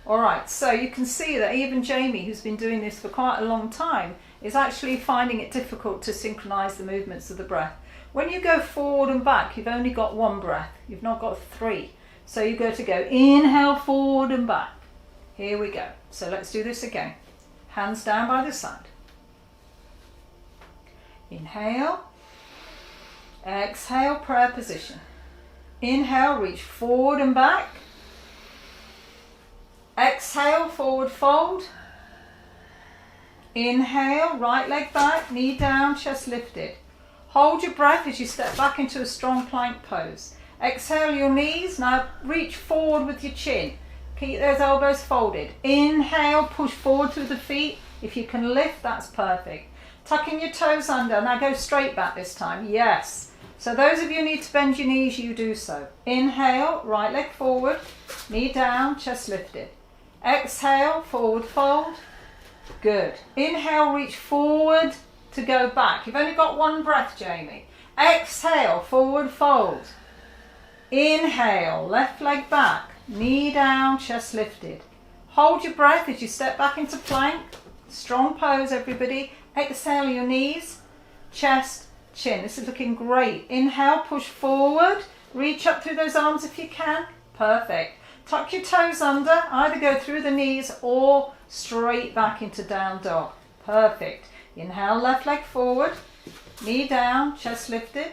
All right, so you can see that even Jamie, who's been doing this for quite a long time, is actually finding it difficult to synchronize the movements of the breath. When you go forward and back, you've only got one breath. You've not got three. So you go to go inhale, forward and back. Here we go. So let's do this again. Hands down by the side. Inhale. Exhale, prayer position. Inhale, reach forward and back. Exhale, forward fold. Inhale, right leg back, knee down, chest lifted. Hold your breath as you step back into a strong plank pose. Exhale your knees, now reach forward with your chin. Keep those elbows folded. Inhale, push forward through the feet. If you can lift, that's perfect. Tucking your toes under, now go straight back this time, yes. So those of you who need to bend your knees, you do so. Inhale, right leg forward, knee down, chest lifted. Exhale, forward fold. Good. Inhale, reach forward to go back. You've only got one breath, Jamie. Exhale, forward fold. Inhale, left leg back, knee down, chest lifted. Hold your breath as you step back into plank. Strong pose, everybody. Exhale your knees, chest, chin. This is looking great. Inhale, push forward. Reach up through those arms if you can. Perfect. Tuck your toes under. Either go through the knees or straight back into down dog. Perfect. Inhale, left leg forward. Knee down, chest lifted.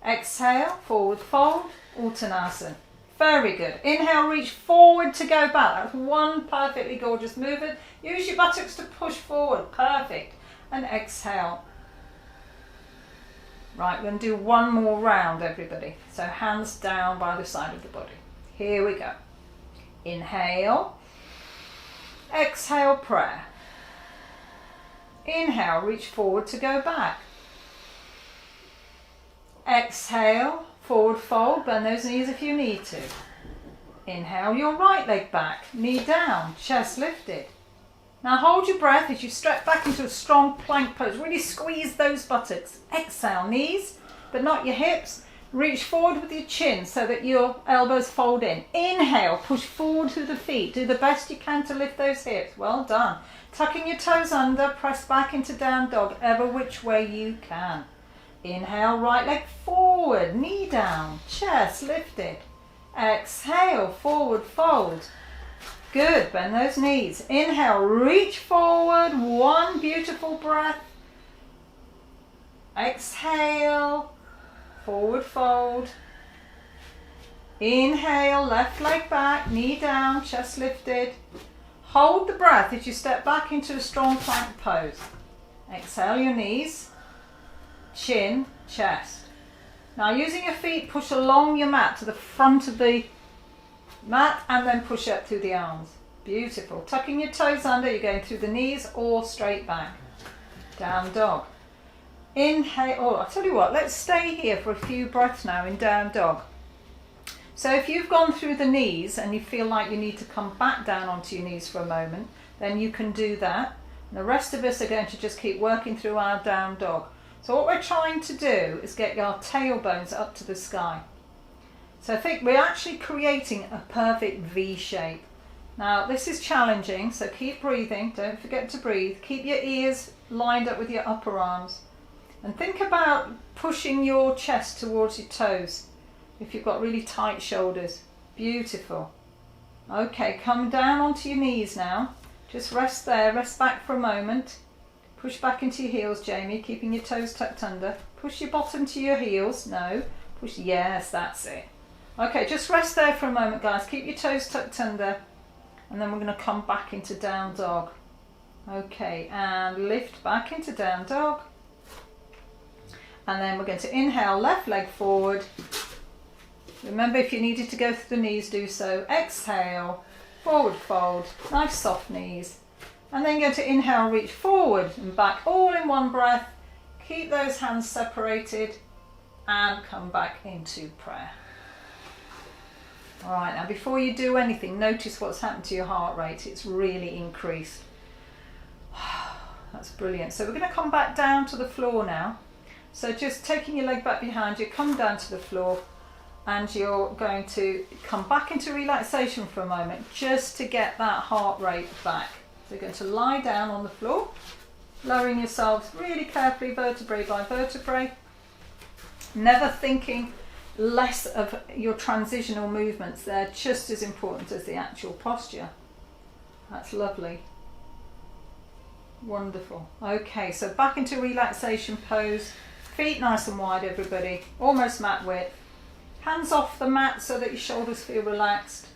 Exhale, forward fold. Uttanasana. Very good. Inhale, reach forward to go back. That's one perfectly gorgeous movement. Use your buttocks to push forward. Perfect. And exhale. Right, we're going to do one more round, everybody. So hands down by the side of the body. Here we go. Inhale. Exhale, prayer. Inhale, reach forward to go back. Exhale, forward fold, bend those knees if you need to. Inhale your right leg back, knee down, chest lifted. Now hold your breath as you stretch back into a strong plank pose. Really squeeze those buttocks. Exhale, knees, but not your hips. Reach forward with your chin so that your elbows fold in. Inhale, push forward through the feet. Do the best you can to lift those hips. Well done. Tucking your toes under, press back into down dog, ever which way you can. Inhale, right leg forward, knee down, chest lifted. Exhale, forward fold. Good, bend those knees. Inhale, reach forward, one beautiful breath. Exhale, forward fold. Inhale, left leg back, knee down, chest lifted. Hold the breath as you step back into a strong plank pose. Exhale your knees, chin, chest. Now using your feet, push along your mat to the front of the mat and then push up through the arms. Beautiful. Tucking your toes under, you're going through the knees or straight back. Down dog. Inhale. Oh, I'll tell you what, let's stay here for a few breaths now in down dog. So if you've gone through the knees and you feel like you need to come back down onto your knees for a moment, then you can do that. And the rest of us are going to just keep working through our down dog. So what we're trying to do is get your tailbones up to the sky. So I think we're actually creating a perfect V shape. Now this is challenging, so keep breathing, don't forget to breathe. Keep your ears lined up with your upper arms. And think about pushing your chest towards your toes if you've got really tight shoulders. Beautiful. Okay, come down onto your knees now. Just rest there, rest back for a moment. Push back into your heels, Jamie, keeping your toes tucked under. Push your bottom to your heels. No. Push, yes, that's it. Okay, just rest there for a moment, guys. Keep your toes tucked under. And then we're going to come back into down dog. Okay, and lift back into down dog. And then we're going to inhale, left leg forward. Remember, if you needed to go through the knees, do so. Exhale, forward fold, nice soft knees. And then going to inhale, reach forward and back, all in one breath. Keep those hands separated and come back into prayer. All right, now before you do anything, notice what's happened to your heart rate. It's really increased. That's brilliant. So we're going to come back down to the floor now. So just taking your leg back behind you, come down to the floor. And you're going to come back into relaxation for a moment just to get that heart rate back. So you're going to lie down on the floor. lowering yourselves really carefully, vertebrae by vertebrae, never thinking less of your transitional movements. They're just as important as the actual posture. That's lovely. Wonderful. Okay, so back into relaxation pose. Feet nice and wide, everybody, almost mat width. Hands off the mat so that your shoulders feel relaxed.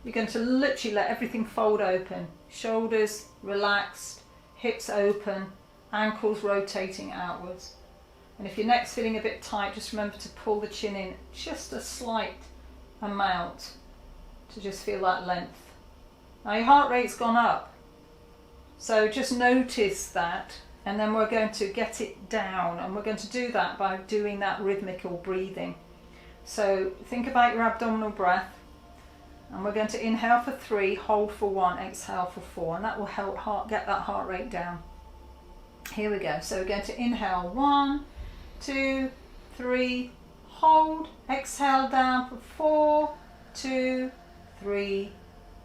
You're going to literally let everything fold open. Shoulders relaxed, hips open, ankles rotating outwards. And if your neck's feeling a bit tight, just remember to pull the chin in just a slight amount to just feel that length. Now your heart rate's gone up, so just notice that, and then we're going to get it down, and we're going to do that by doing that rhythmical breathing. So think about your abdominal breath, and we're going to inhale for 3, hold for 1, exhale for 4, and that will help get that heart rate down. Here we go. So we're going to inhale 1, 2, 3, hold, exhale down for 4, 2, 3,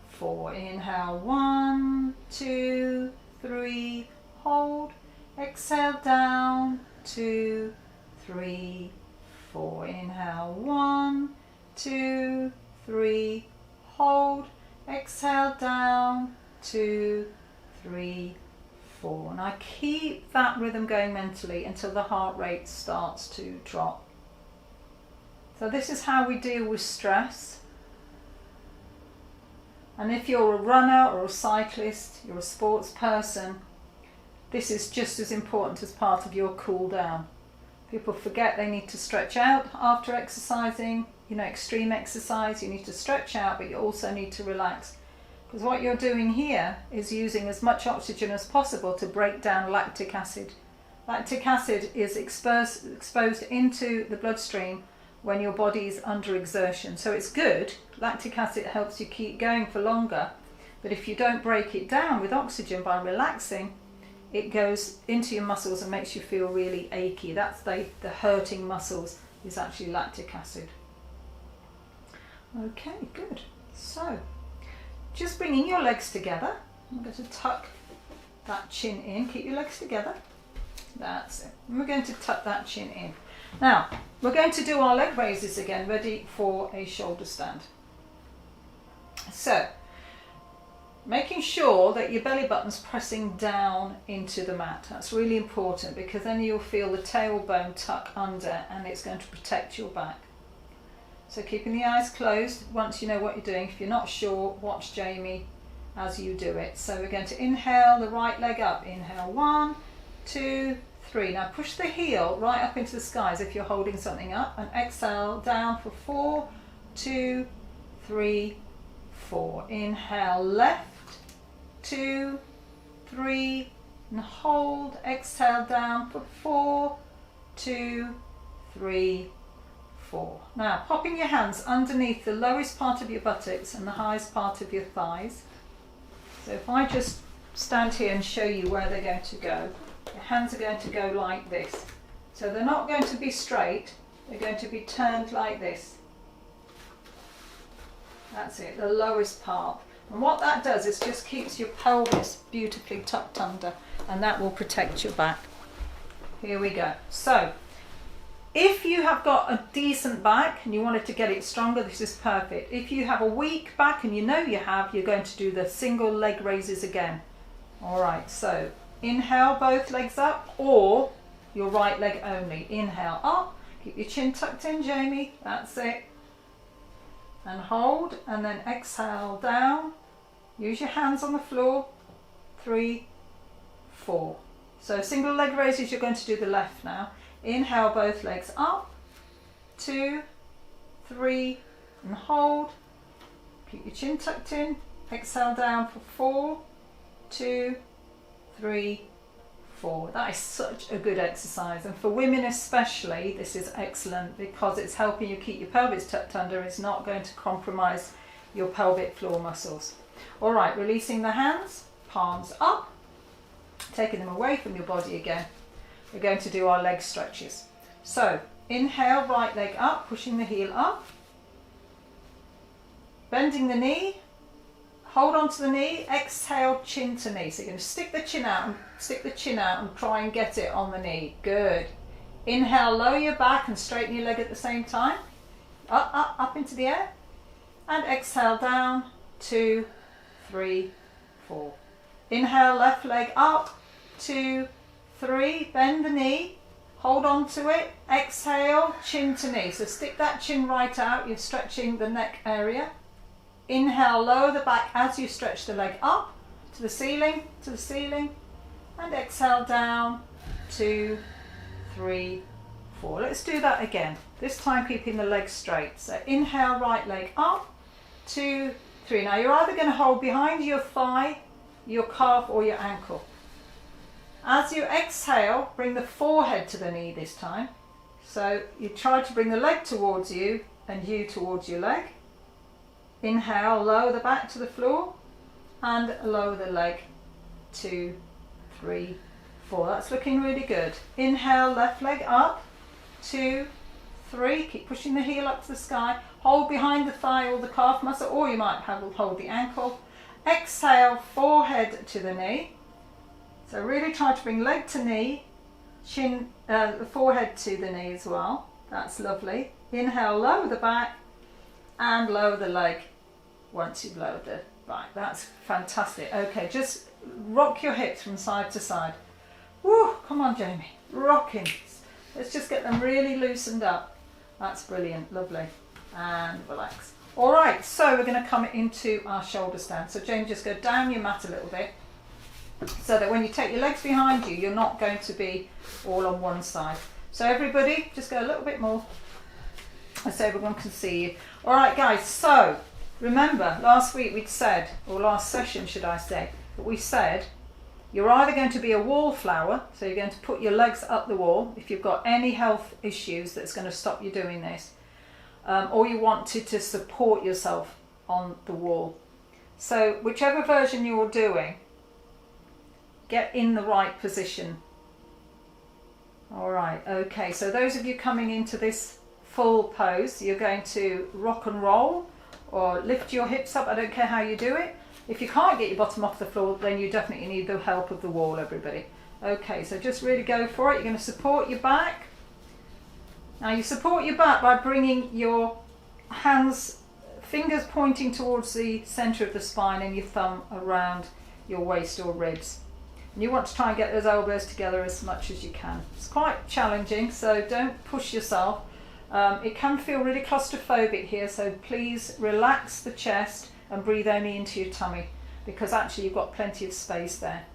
4. Inhale 1, 2, 3, hold, exhale down, 2, 3, 4. Inhale 1, 2, 3, hold, exhale down, 2, 3, 4. Now keep that rhythm going mentally until the heart rate starts to drop. So this is how we deal with stress. And if you're a runner or a cyclist, you're a sports person, this is just as important as part of your cool down. People forget they need to stretch out after exercising. You know, extreme exercise, you need to stretch out, but you also need to relax. Because what you're doing here is using as much oxygen as possible to break down lactic acid. Lactic acid is exposed into the bloodstream when your body is under exertion. So it's good. Lactic acid helps you keep going for longer. But if you don't break it down with oxygen by relaxing, it goes into your muscles and makes you feel really achy. That's the hurting muscles is actually lactic acid. Okay, good. So, just bringing your legs together. I'm going to tuck that chin in. Keep your legs together. That's it. And we're going to tuck that chin in. Now, we're going to do our leg raises again, ready for a shoulder stand. So, making sure that your belly button's pressing down into the mat. That's really important because then you'll feel the tailbone tuck under and it's going to protect your back. So keeping the eyes closed once you know what you're doing. If you're not sure, watch Jamie as you do it. So we're going to inhale the right leg up. Inhale 1, 2, 3. Now push the heel right up into the sky as if you're holding something up, and exhale down for 4, 2, 3, 4. Inhale left, 2, 3, and hold. Exhale down for 4, 2, 3, 4. Now popping your hands underneath the lowest part of your buttocks and the highest part of your thighs. So if I just stand here and show you where they're going to go, your hands are going to go like this. So they're not going to be straight, they're going to be turned like this. That's it, the lowest part. And what that does is just keeps your pelvis beautifully tucked under, and that will protect your back. Here we go. So if you have got a decent back and you wanted to get it stronger, this is perfect. If you have a weak back, and you know you have, you're going to do the single leg raises again. All right, so inhale both legs up, or your right leg only. Inhale up, keep your chin tucked in, Jamie, that's it. And hold, and then exhale down. Use your hands on the floor. 3, 4. So single leg raises, you're going to do the left now. Inhale both legs up, 2, 3, and hold. Keep your chin tucked in. Exhale down for 4, 2, 3, 4. That is such a good exercise, and for women especially this is excellent because it's helping you keep your pelvis tucked under. It's not going to compromise your pelvic floor muscles. All right, releasing the hands, palms up, taking them away from your body again. We're going to do our leg stretches. So inhale, right leg up, pushing the heel up, bending the knee, hold on to the knee, exhale, chin to knee. So you're going to stick the chin out and try and get it on the knee. Good. Inhale, lower your back and straighten your leg at the same time. Up, up, up into the air. And exhale down, 2, 3, 4. Inhale, left leg up, 2, 3, bend the knee, hold on to it, exhale, chin to knee. So stick that chin right out, you're stretching the neck area. Inhale, lower the back as you stretch the leg up to the ceiling, and exhale down, 2, 3, 4. Let's do that again, this time keeping the legs straight. So inhale, right leg up, 2, 3. Now you're either going to hold behind your thigh, your calf or your ankle. As you exhale, bring the forehead to the knee this time. So you try to bring the leg towards you and you towards your leg. Inhale, lower the back to the floor and lower the leg, 2, 3, 4. That's looking really good. Inhale, left leg up, 2, 3. Keep pushing the heel up to the sky. Hold behind the thigh or the calf muscle, or you might hold the ankle. Exhale, forehead to the knee. So really try to bring leg to knee, chin, the forehead to the knee as well. That's lovely. Inhale, lower the back and lower the leg once you've lowered the back. That's fantastic. Okay, just rock your hips from side to side. Woo, come on Jamie, rocking. Let's just get them really loosened up. That's brilliant, lovely. And relax. All right, so we're going to come into our shoulder stand. So Jamie, just go down your mat a little bit so that when you take your legs behind you, you're not going to be all on one side. So everybody, just go a little bit more so everyone can see you. All right, guys, so remember last week we'd said, or last session should I say, that we said you're either going to be a wallflower, so you're going to put your legs up the wall if you've got any health issues that's going to stop you doing this, or you want to support yourself on the wall. So whichever version you're doing, get in the right position. All right, okay, so those of you coming into this full pose, you're going to rock and roll or lift your hips up. I don't care how you do it. If you can't get your bottom off the floor, then you definitely need the help of the wall, everybody. Okay, so just really go for it. You're going to support your back. Now you support your back by bringing your hands, fingers pointing towards the centre of the spine and your thumb around your waist or ribs. And you want to try and get those elbows together as much as you can. It's quite challenging, so don't push yourself. It can feel really claustrophobic here, so please relax the chest and breathe only into your tummy, because actually you've got plenty of space there.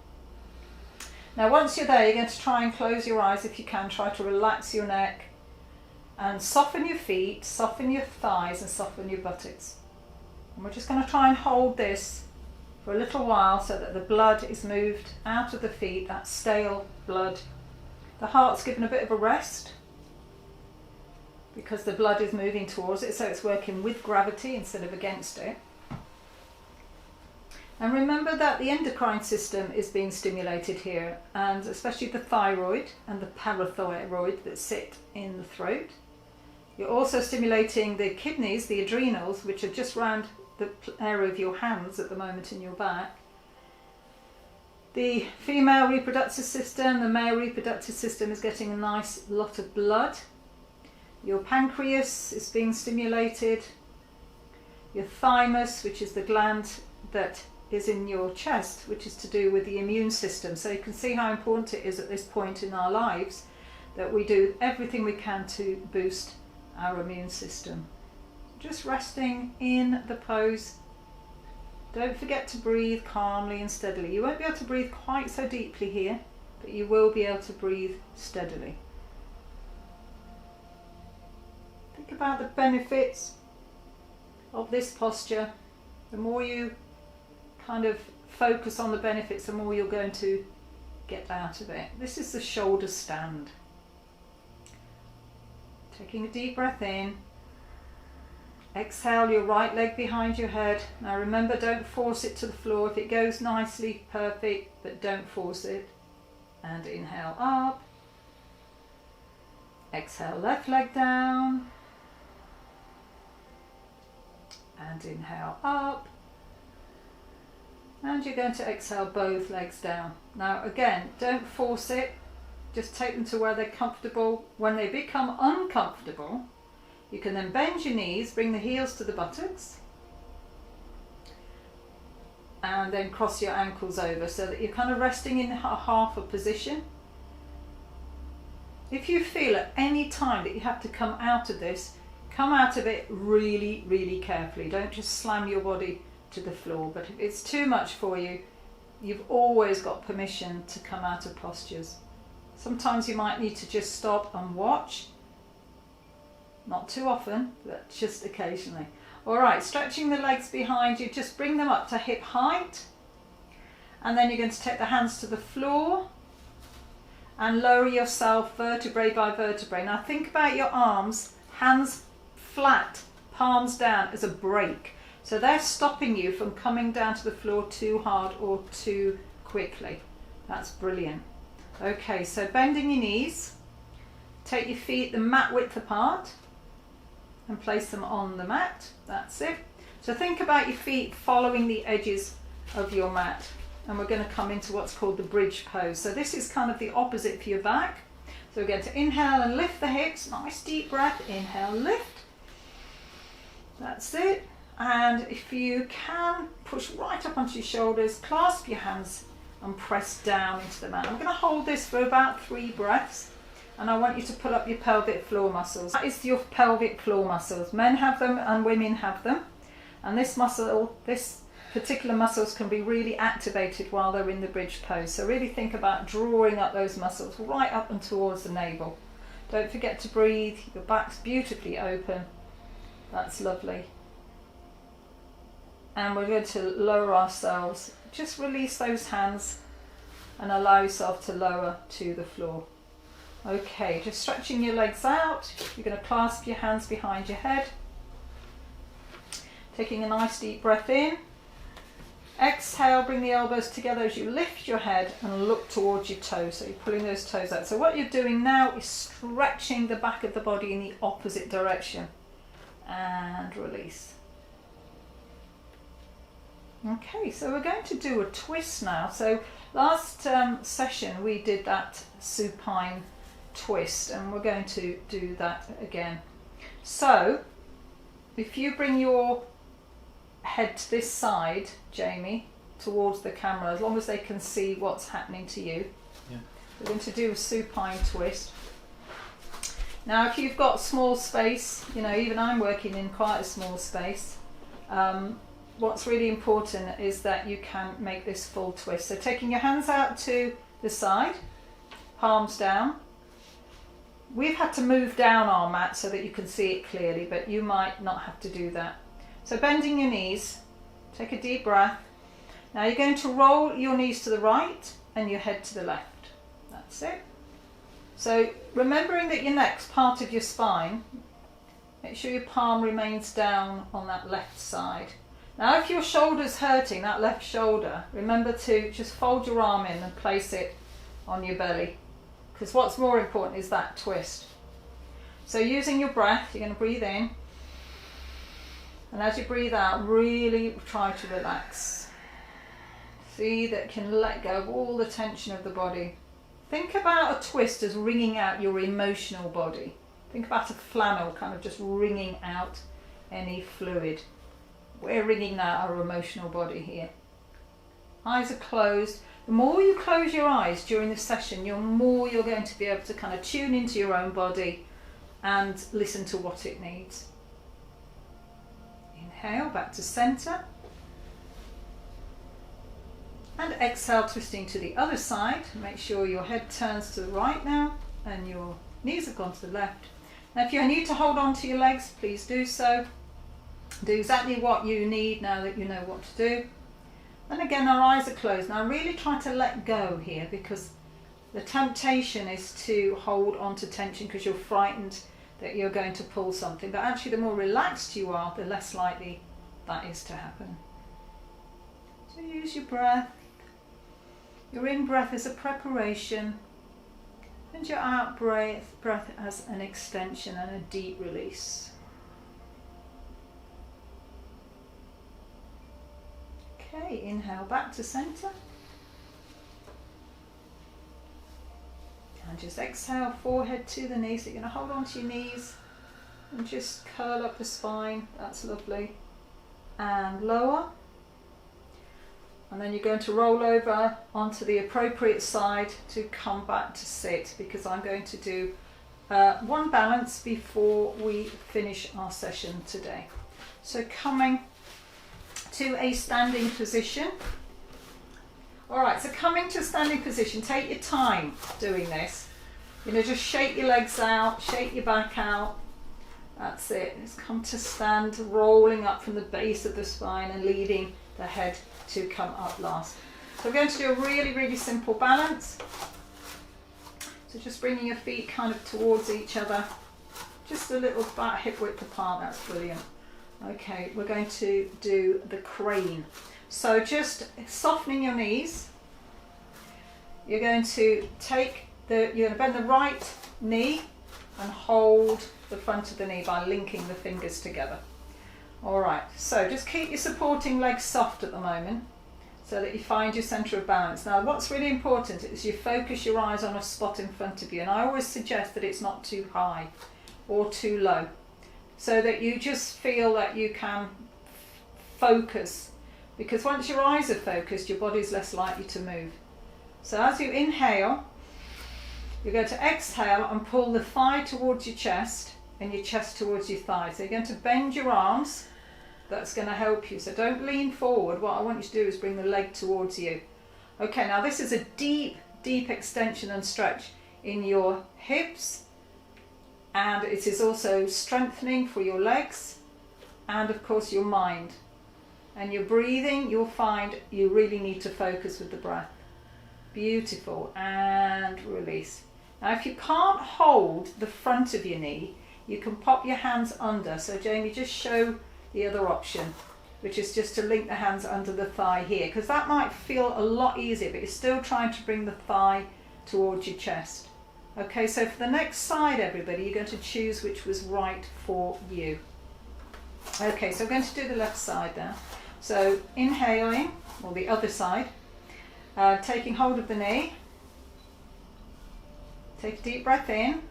Now once you're there, you're going to try and close your eyes if you can. Try to relax your neck and soften your feet, soften your thighs and soften your buttocks. And we're just going to try and hold this for a little while so that the blood is moved out of the feet, that stale blood. The heart's given a bit of a rest because the blood is moving towards it, so it's working with gravity instead of against it. And remember that the endocrine system is being stimulated here, and especially the thyroid and the parathyroid that sit in the throat. You're also stimulating the kidneys, the adrenals, which are just round the area of your hands at the moment in your back. The female reproductive system, the male reproductive system is getting a nice lot of blood. Your pancreas is being stimulated. Your thymus, which is the gland that is in your chest, which is to do with the immune system. So you can see how important it is at this point in our lives that we do everything we can to boost our immune system. Just resting in the pose. Don't forget to breathe calmly and steadily. You won't be able to breathe quite so deeply here, but you will be able to breathe steadily. Think about the benefits of this posture. The more you kind of focus on the benefits, the more you're going to get out of it. This is the shoulder stand. Taking a deep breath in. Exhale your right leg behind your head. Now remember, don't force it to the floor. If it goes nicely, perfect, but don't force it. And inhale up. Exhale left leg down. And inhale up. And you're going to exhale both legs down. Now again, don't force it, just take them to where they're comfortable. When they become uncomfortable, you can then bend your knees, bring the heels to the buttocks, and then cross your ankles over so that you're kind of resting in half a position. If you feel at any time that you have to come out of this, come out of it really, really carefully. Don't just slam your body to the floor. But if it's too much for you, you've always got permission to come out of postures. Sometimes you might need to just stop and watch. Not too often, but just occasionally. All right, stretching the legs behind you, just bring them up to hip height. And then you're going to take the hands to the floor and lower yourself vertebrae by vertebrae. Now think about your arms, hands flat, palms down as a brake. So they're stopping you from coming down to the floor too hard or too quickly. That's brilliant. Okay, so bending your knees, take your feet the mat width apart and place them on the mat. That's it. So think about your feet following the edges of your mat. And we're going to come into what's called the bridge pose. So this is kind of the opposite for your back. So we're going to inhale and lift the hips. Nice deep breath. Inhale, lift. That's it. And if you can, push right up onto your shoulders, clasp your hands and press down into the mat. I'm going to hold this for about 3 breaths. And I want you to pull up your pelvic floor muscles. That is your pelvic floor muscles. Men have them and women have them. And this particular muscles can be really activated while they're in the bridge pose. So really think about drawing up those muscles right up and towards the navel. Don't forget to breathe. Your back's beautifully open. That's lovely. And we're going to lower ourselves. Just release those hands and allow yourself to lower to the floor. Okay, just stretching your legs out. You're going to clasp your hands behind your head. Taking a nice deep breath in. Exhale, bring the elbows together as you lift your head and look towards your toes. So you're pulling those toes out. So what you're doing now is stretching the back of the body in the opposite direction. And release. Okay, so we're going to do a twist now. So last session we did that supine twist and we're going to do that again. So if you bring your head to this side, Jamie, towards the camera, as long as they can see what's happening to you. Yeah. We're going to do a supine twist. Now if you've got small space, you know, even I'm working in quite a small space, what's really important is that you can make this full twist. So taking your hands out to the side, palms down. We've had to move down our mat so that you can see it clearly, but you might not have to do that. So bending your knees, take a deep breath. Now you're going to roll your knees to the right and your head to the left. That's it. So remembering that your neck's part of your spine, make sure your palm remains down on that left side. Now if your shoulder's hurting, that left shoulder, remember to just fold your arm in and place it on your belly. Because what's more important is that twist. So using your breath, you're going to breathe in. And as you breathe out, really try to relax. See that you can let go of all the tension of the body. Think about a twist as wringing out your emotional body. Think about a flannel kind of just wringing out any fluid. We're wringing out our emotional body here. Eyes are closed. The more you close your eyes during the session, the more you're going to be able to kind of tune into your own body and listen to what it needs. Inhale back to center. And exhale, twisting to the other side. Make sure your head turns to the right now and your knees have gone to the left. Now if you need to hold on to your legs, please do so. Do exactly what you need now that you know what to do. And again, our eyes are closed. Now really try to let go here, because the temptation is to hold on to tension because you're frightened that you're going to pull something. But actually the more relaxed you are, the less likely that is to happen. So use your breath. Your in-breath is a preparation and your out-breath as an extension and a deep release. Okay, inhale back to center. And just exhale, forehead to the knees. So you're going to hold on to your knees and just curl up the spine. That's lovely. And lower. And then you're going to roll over onto the appropriate side to come back to sit, because I'm going to do one balance before we finish our session today. So coming to a standing position. Alright, so coming to a standing position, take your time doing this. Just shake your legs out, shake your back out. That's it. Just come to stand, rolling up from the base of the spine and leading the head to come up last. So we're going to do a really, really simple balance. So just bringing your feet kind of towards each other, just a little about hip width apart. That's brilliant. Okay, we're going to do the crane. So just softening your knees. You're going to you're going to bend the right knee and hold the front of the knee by linking the fingers together. All right, so just keep your supporting legs soft at the moment so that you find your center of balance. Now, what's really important is you focus your eyes on a spot in front of you, and I always suggest that it's not too high or too low, so that you just feel that you can focus, because once your eyes are focused, your body's less likely to move. So as you inhale, you're going to exhale and pull the thigh towards your chest and your chest towards your thigh. So you're going to bend your arms. That's going to help you. So don't lean forward. What I want you to do is bring the leg towards you. Okay, now this is a deep, deep extension and stretch in your hips, and it is also strengthening for your legs and of course your mind. And your breathing, you'll find you really need to focus with the breath. Beautiful. And release. Now if you can't hold the front of your knee, you can pop your hands under. So Jamie, just show the other option, which is just to link the hands under the thigh here, because that might feel a lot easier, but you're still trying to bring the thigh towards your chest. Okay, so for the next side, everybody, you're going to choose which was right for you. Okay, so we're going to do the left side now. So inhaling, or the other side, taking hold of the knee. Take a deep breath in.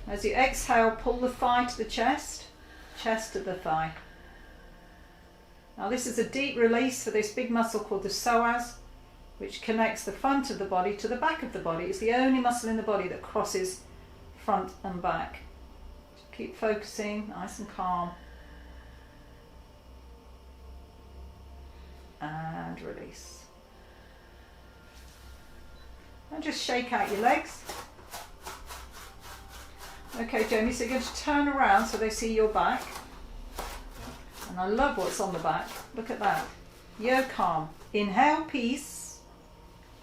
As you exhale, pull the thigh to the chest, chest to the thigh. Now this is a deep release for this big muscle called the psoas, which connects the front of the body to the back of the body. It's the only muscle in the body that crosses front and back. Just keep focusing, nice and calm. And release. And just shake out your legs. Okay, Jamie, so you're going to turn around so they see your back. And I love what's on the back. Look at that. Yo calm. Inhale, peace.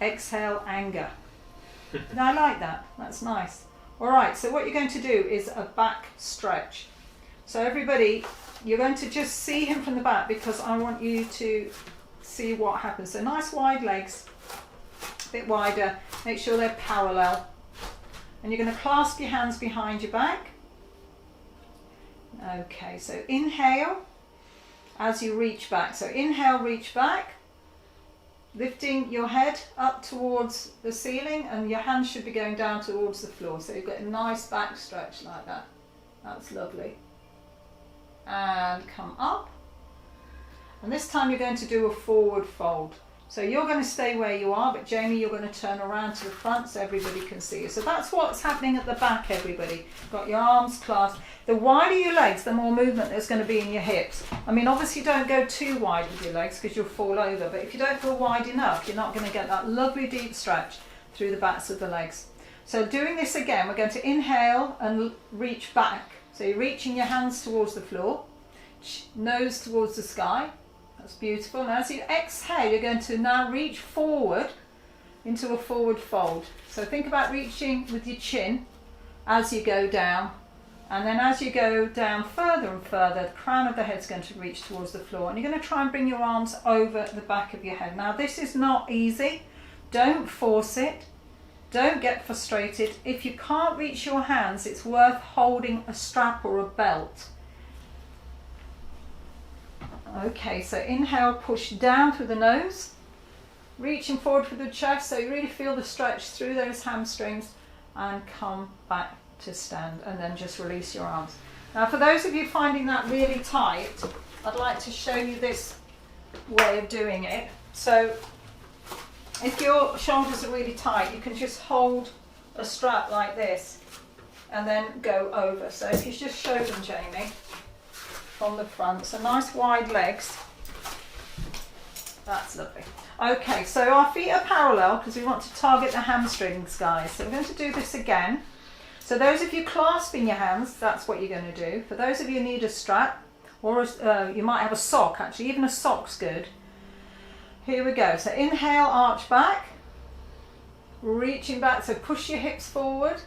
Exhale, anger. Now I like that. That's nice. All right, so what you're going to do is a back stretch. So everybody, you're going to just see him from the back, because I want you to see what happens. So nice wide legs, a bit wider. Make sure they're parallel. And you're going to clasp your hands behind your back. Okay, so inhale as you reach back. So inhale, reach back, lifting your head up towards the ceiling, and your hands should be going down towards the floor. So you've got a nice back stretch like that. That's lovely. And come up. And this time you're going to do a forward fold. So you're going to stay where you are, but Jamie, you're going to turn around to the front so everybody can see you. So that's what's happening at the back, everybody. Got your arms clasped. The wider your legs, the more movement there's going to be in your hips. I mean, obviously don't go too wide with your legs because you'll fall over, but if you don't go wide enough, you're not going to get that lovely deep stretch through the backs of the legs. So doing this again, we're going to inhale and reach back. So you're reaching your hands towards the floor, nose towards the sky. That's beautiful. And as you exhale, you're going to now reach forward into a forward fold. So think about reaching with your chin as you go down. And then as you go down further and further, the crown of the head's going to reach towards the floor. And you're going to try and bring your arms over the back of your head. Now this is not easy. Don't force it. Don't get frustrated. If you can't reach your hands, it's worth holding a strap or a belt. Okay, so inhale, push down through the nose, reaching forward through the chest so you really feel the stretch through those hamstrings, and come back to stand, and then just release your arms. Now for those of you finding that really tight, I'd like to show you this way of doing it. So if your shoulders are really tight, you can just hold a strap like this and then go over. So if you just show them, Jamie, from the front, so nice wide legs. That's lovely. Okay, so our feet are parallel because we want to target the hamstrings, guys. So we're going to do this again. So those of you clasping your hands, that's what you're going to do. For those of you who need a strap, or you might have a sock actually, even a sock's good. Here we go. So inhale, arch back, reaching back, so push your hips forward.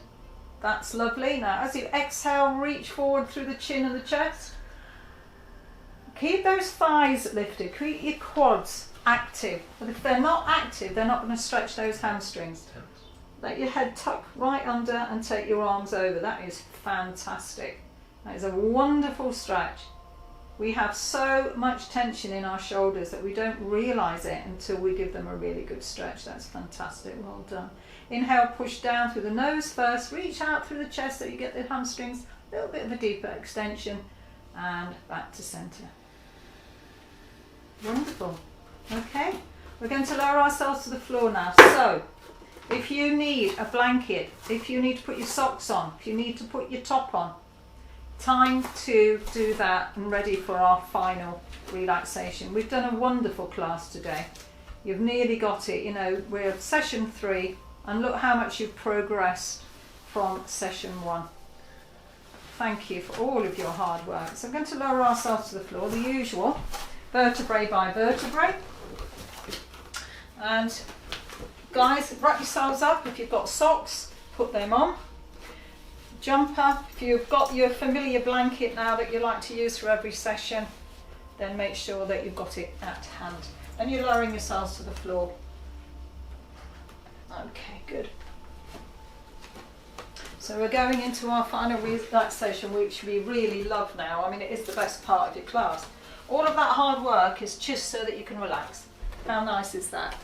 That's lovely. Now as you exhale, reach forward through the chin and the chest. Keep those thighs lifted, keep your quads active. But if they're not active, they're not going to stretch those hamstrings. Let your head tuck right under and take your arms over. That is fantastic. That is a wonderful stretch. We have so much tension in our shoulders that we don't realise it until we give them a really good stretch. That's fantastic. Well done. Inhale, push down through the nose first. Reach out through the chest so you get the hamstrings. A little bit of a deeper extension. And back to centre. Wonderful. Okay. We're going to lower ourselves to the floor now. So, if you need a blanket, if you need to put your socks on, if you need to put your top on, time to do that and ready for our final relaxation. We've done a wonderful class today. You've nearly got it. You know, we're at session 3 and look how much you've progressed from session 1. Thank you for all of your hard work. So I'm going to lower ourselves to the floor, the usual, vertebrae by vertebrae. And guys, wrap yourselves up. If you've got socks, put them on. Jumper, if you've got your familiar blanket now that you like to use for every session, then make sure that you've got it at hand. And you're lowering yourselves to the floor. Okay, good. So we're going into our final relaxation, which we really love now. I mean, it is the best part of your class. All of that hard work is just so that you can relax. How nice is that?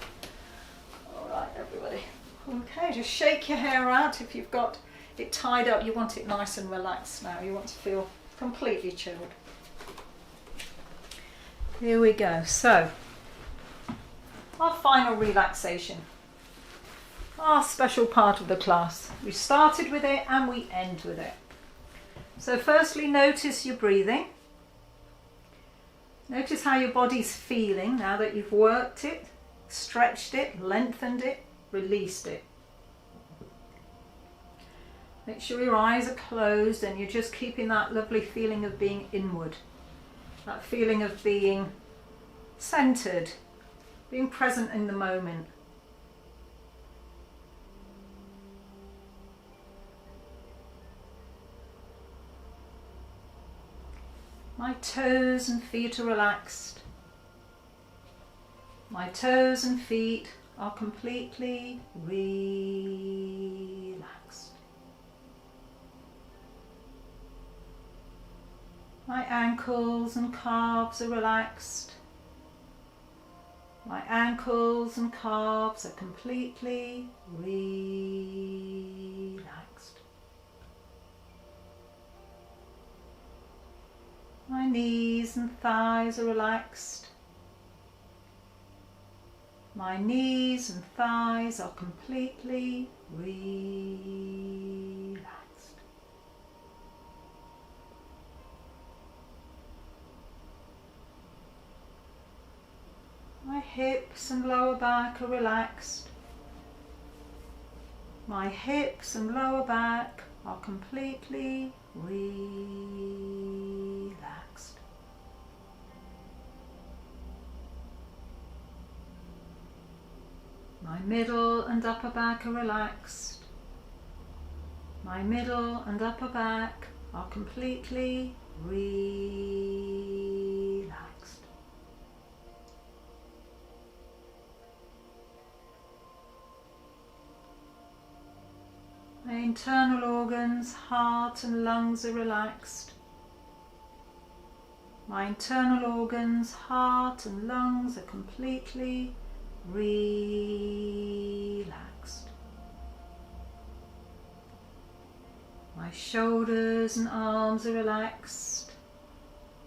All right, everybody. Okay, just shake your hair out. If you've got it tied up, you want it nice and relaxed now. You want to feel completely chilled. Here we go. So, our final relaxation. Our special part of the class. We started with it and we end with it. So firstly, notice your breathing. Notice how your body's feeling now that you've worked it, stretched it, lengthened it, released it. Make sure your eyes are closed and you're just keeping that lovely feeling of being inward. That feeling of being centered, being present in the moment. My toes and feet are relaxed. My toes and feet are completely relaxed. My ankles and calves are relaxed. My ankles and calves are completely relaxed. My knees and thighs are relaxed. My knees and thighs are completely relaxed. My hips and lower back are relaxed. My hips and lower back are completely relaxed. My middle and upper back are relaxed. My middle and upper back are completely relaxed. My internal organs, heart and lungs are relaxed. My internal organs, heart and lungs are completely relaxed. My shoulders and arms are relaxed.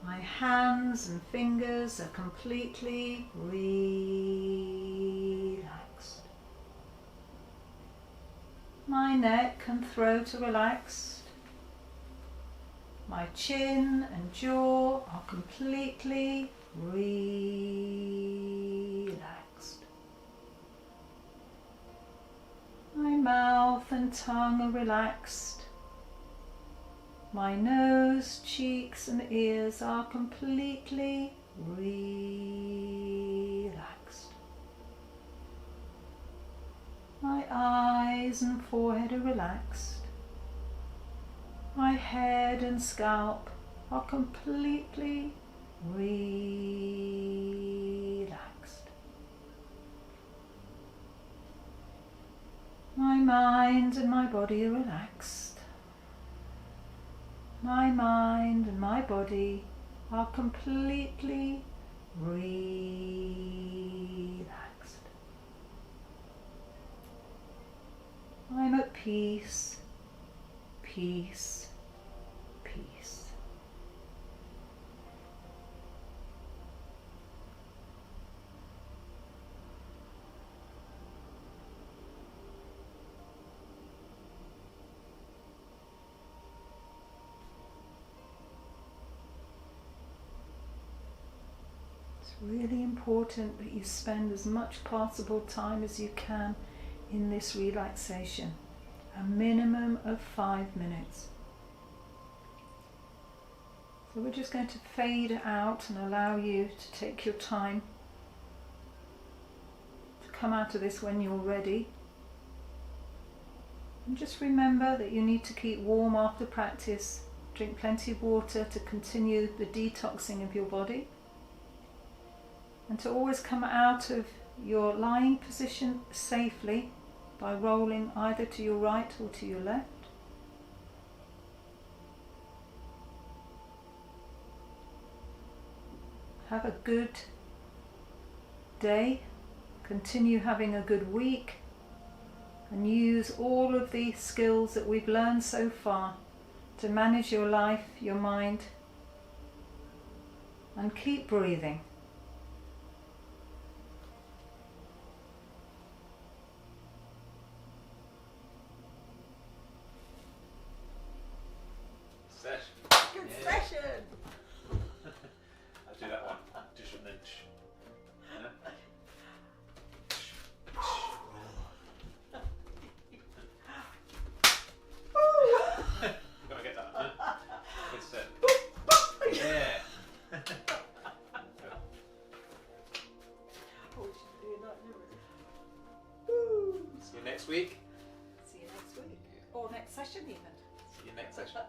My hands and fingers are completely relaxed. My neck and throat are relaxed. My chin and jaw are completely relaxed. My mouth and tongue are relaxed. My nose, cheeks and ears are completely relaxed. My eyes and forehead are relaxed. My head and scalp are completely relaxed. My mind and my body are relaxed. My mind and my body are completely relaxed. I'm at peace, peace, peace. It's really important that you spend as much possible time as you can in this relaxation, a minimum of 5 minutes. So we're just going to fade out and allow you to take your time to come out of this when you're ready. And just remember that you need to keep warm after practice, drink plenty of water to continue the detoxing of your body, and to always come out of your lying position safely by rolling either to your right or to your left. Have a good day, continue having a good week, and use all of the skills that we've learned so far to manage your life, your mind, and keep breathing. Good session! I'll do that one. Just from the gotta get that, huh? Good set. Yeah. Oh, we should do that, See you next week. See you next week. Or next session even. See you next session.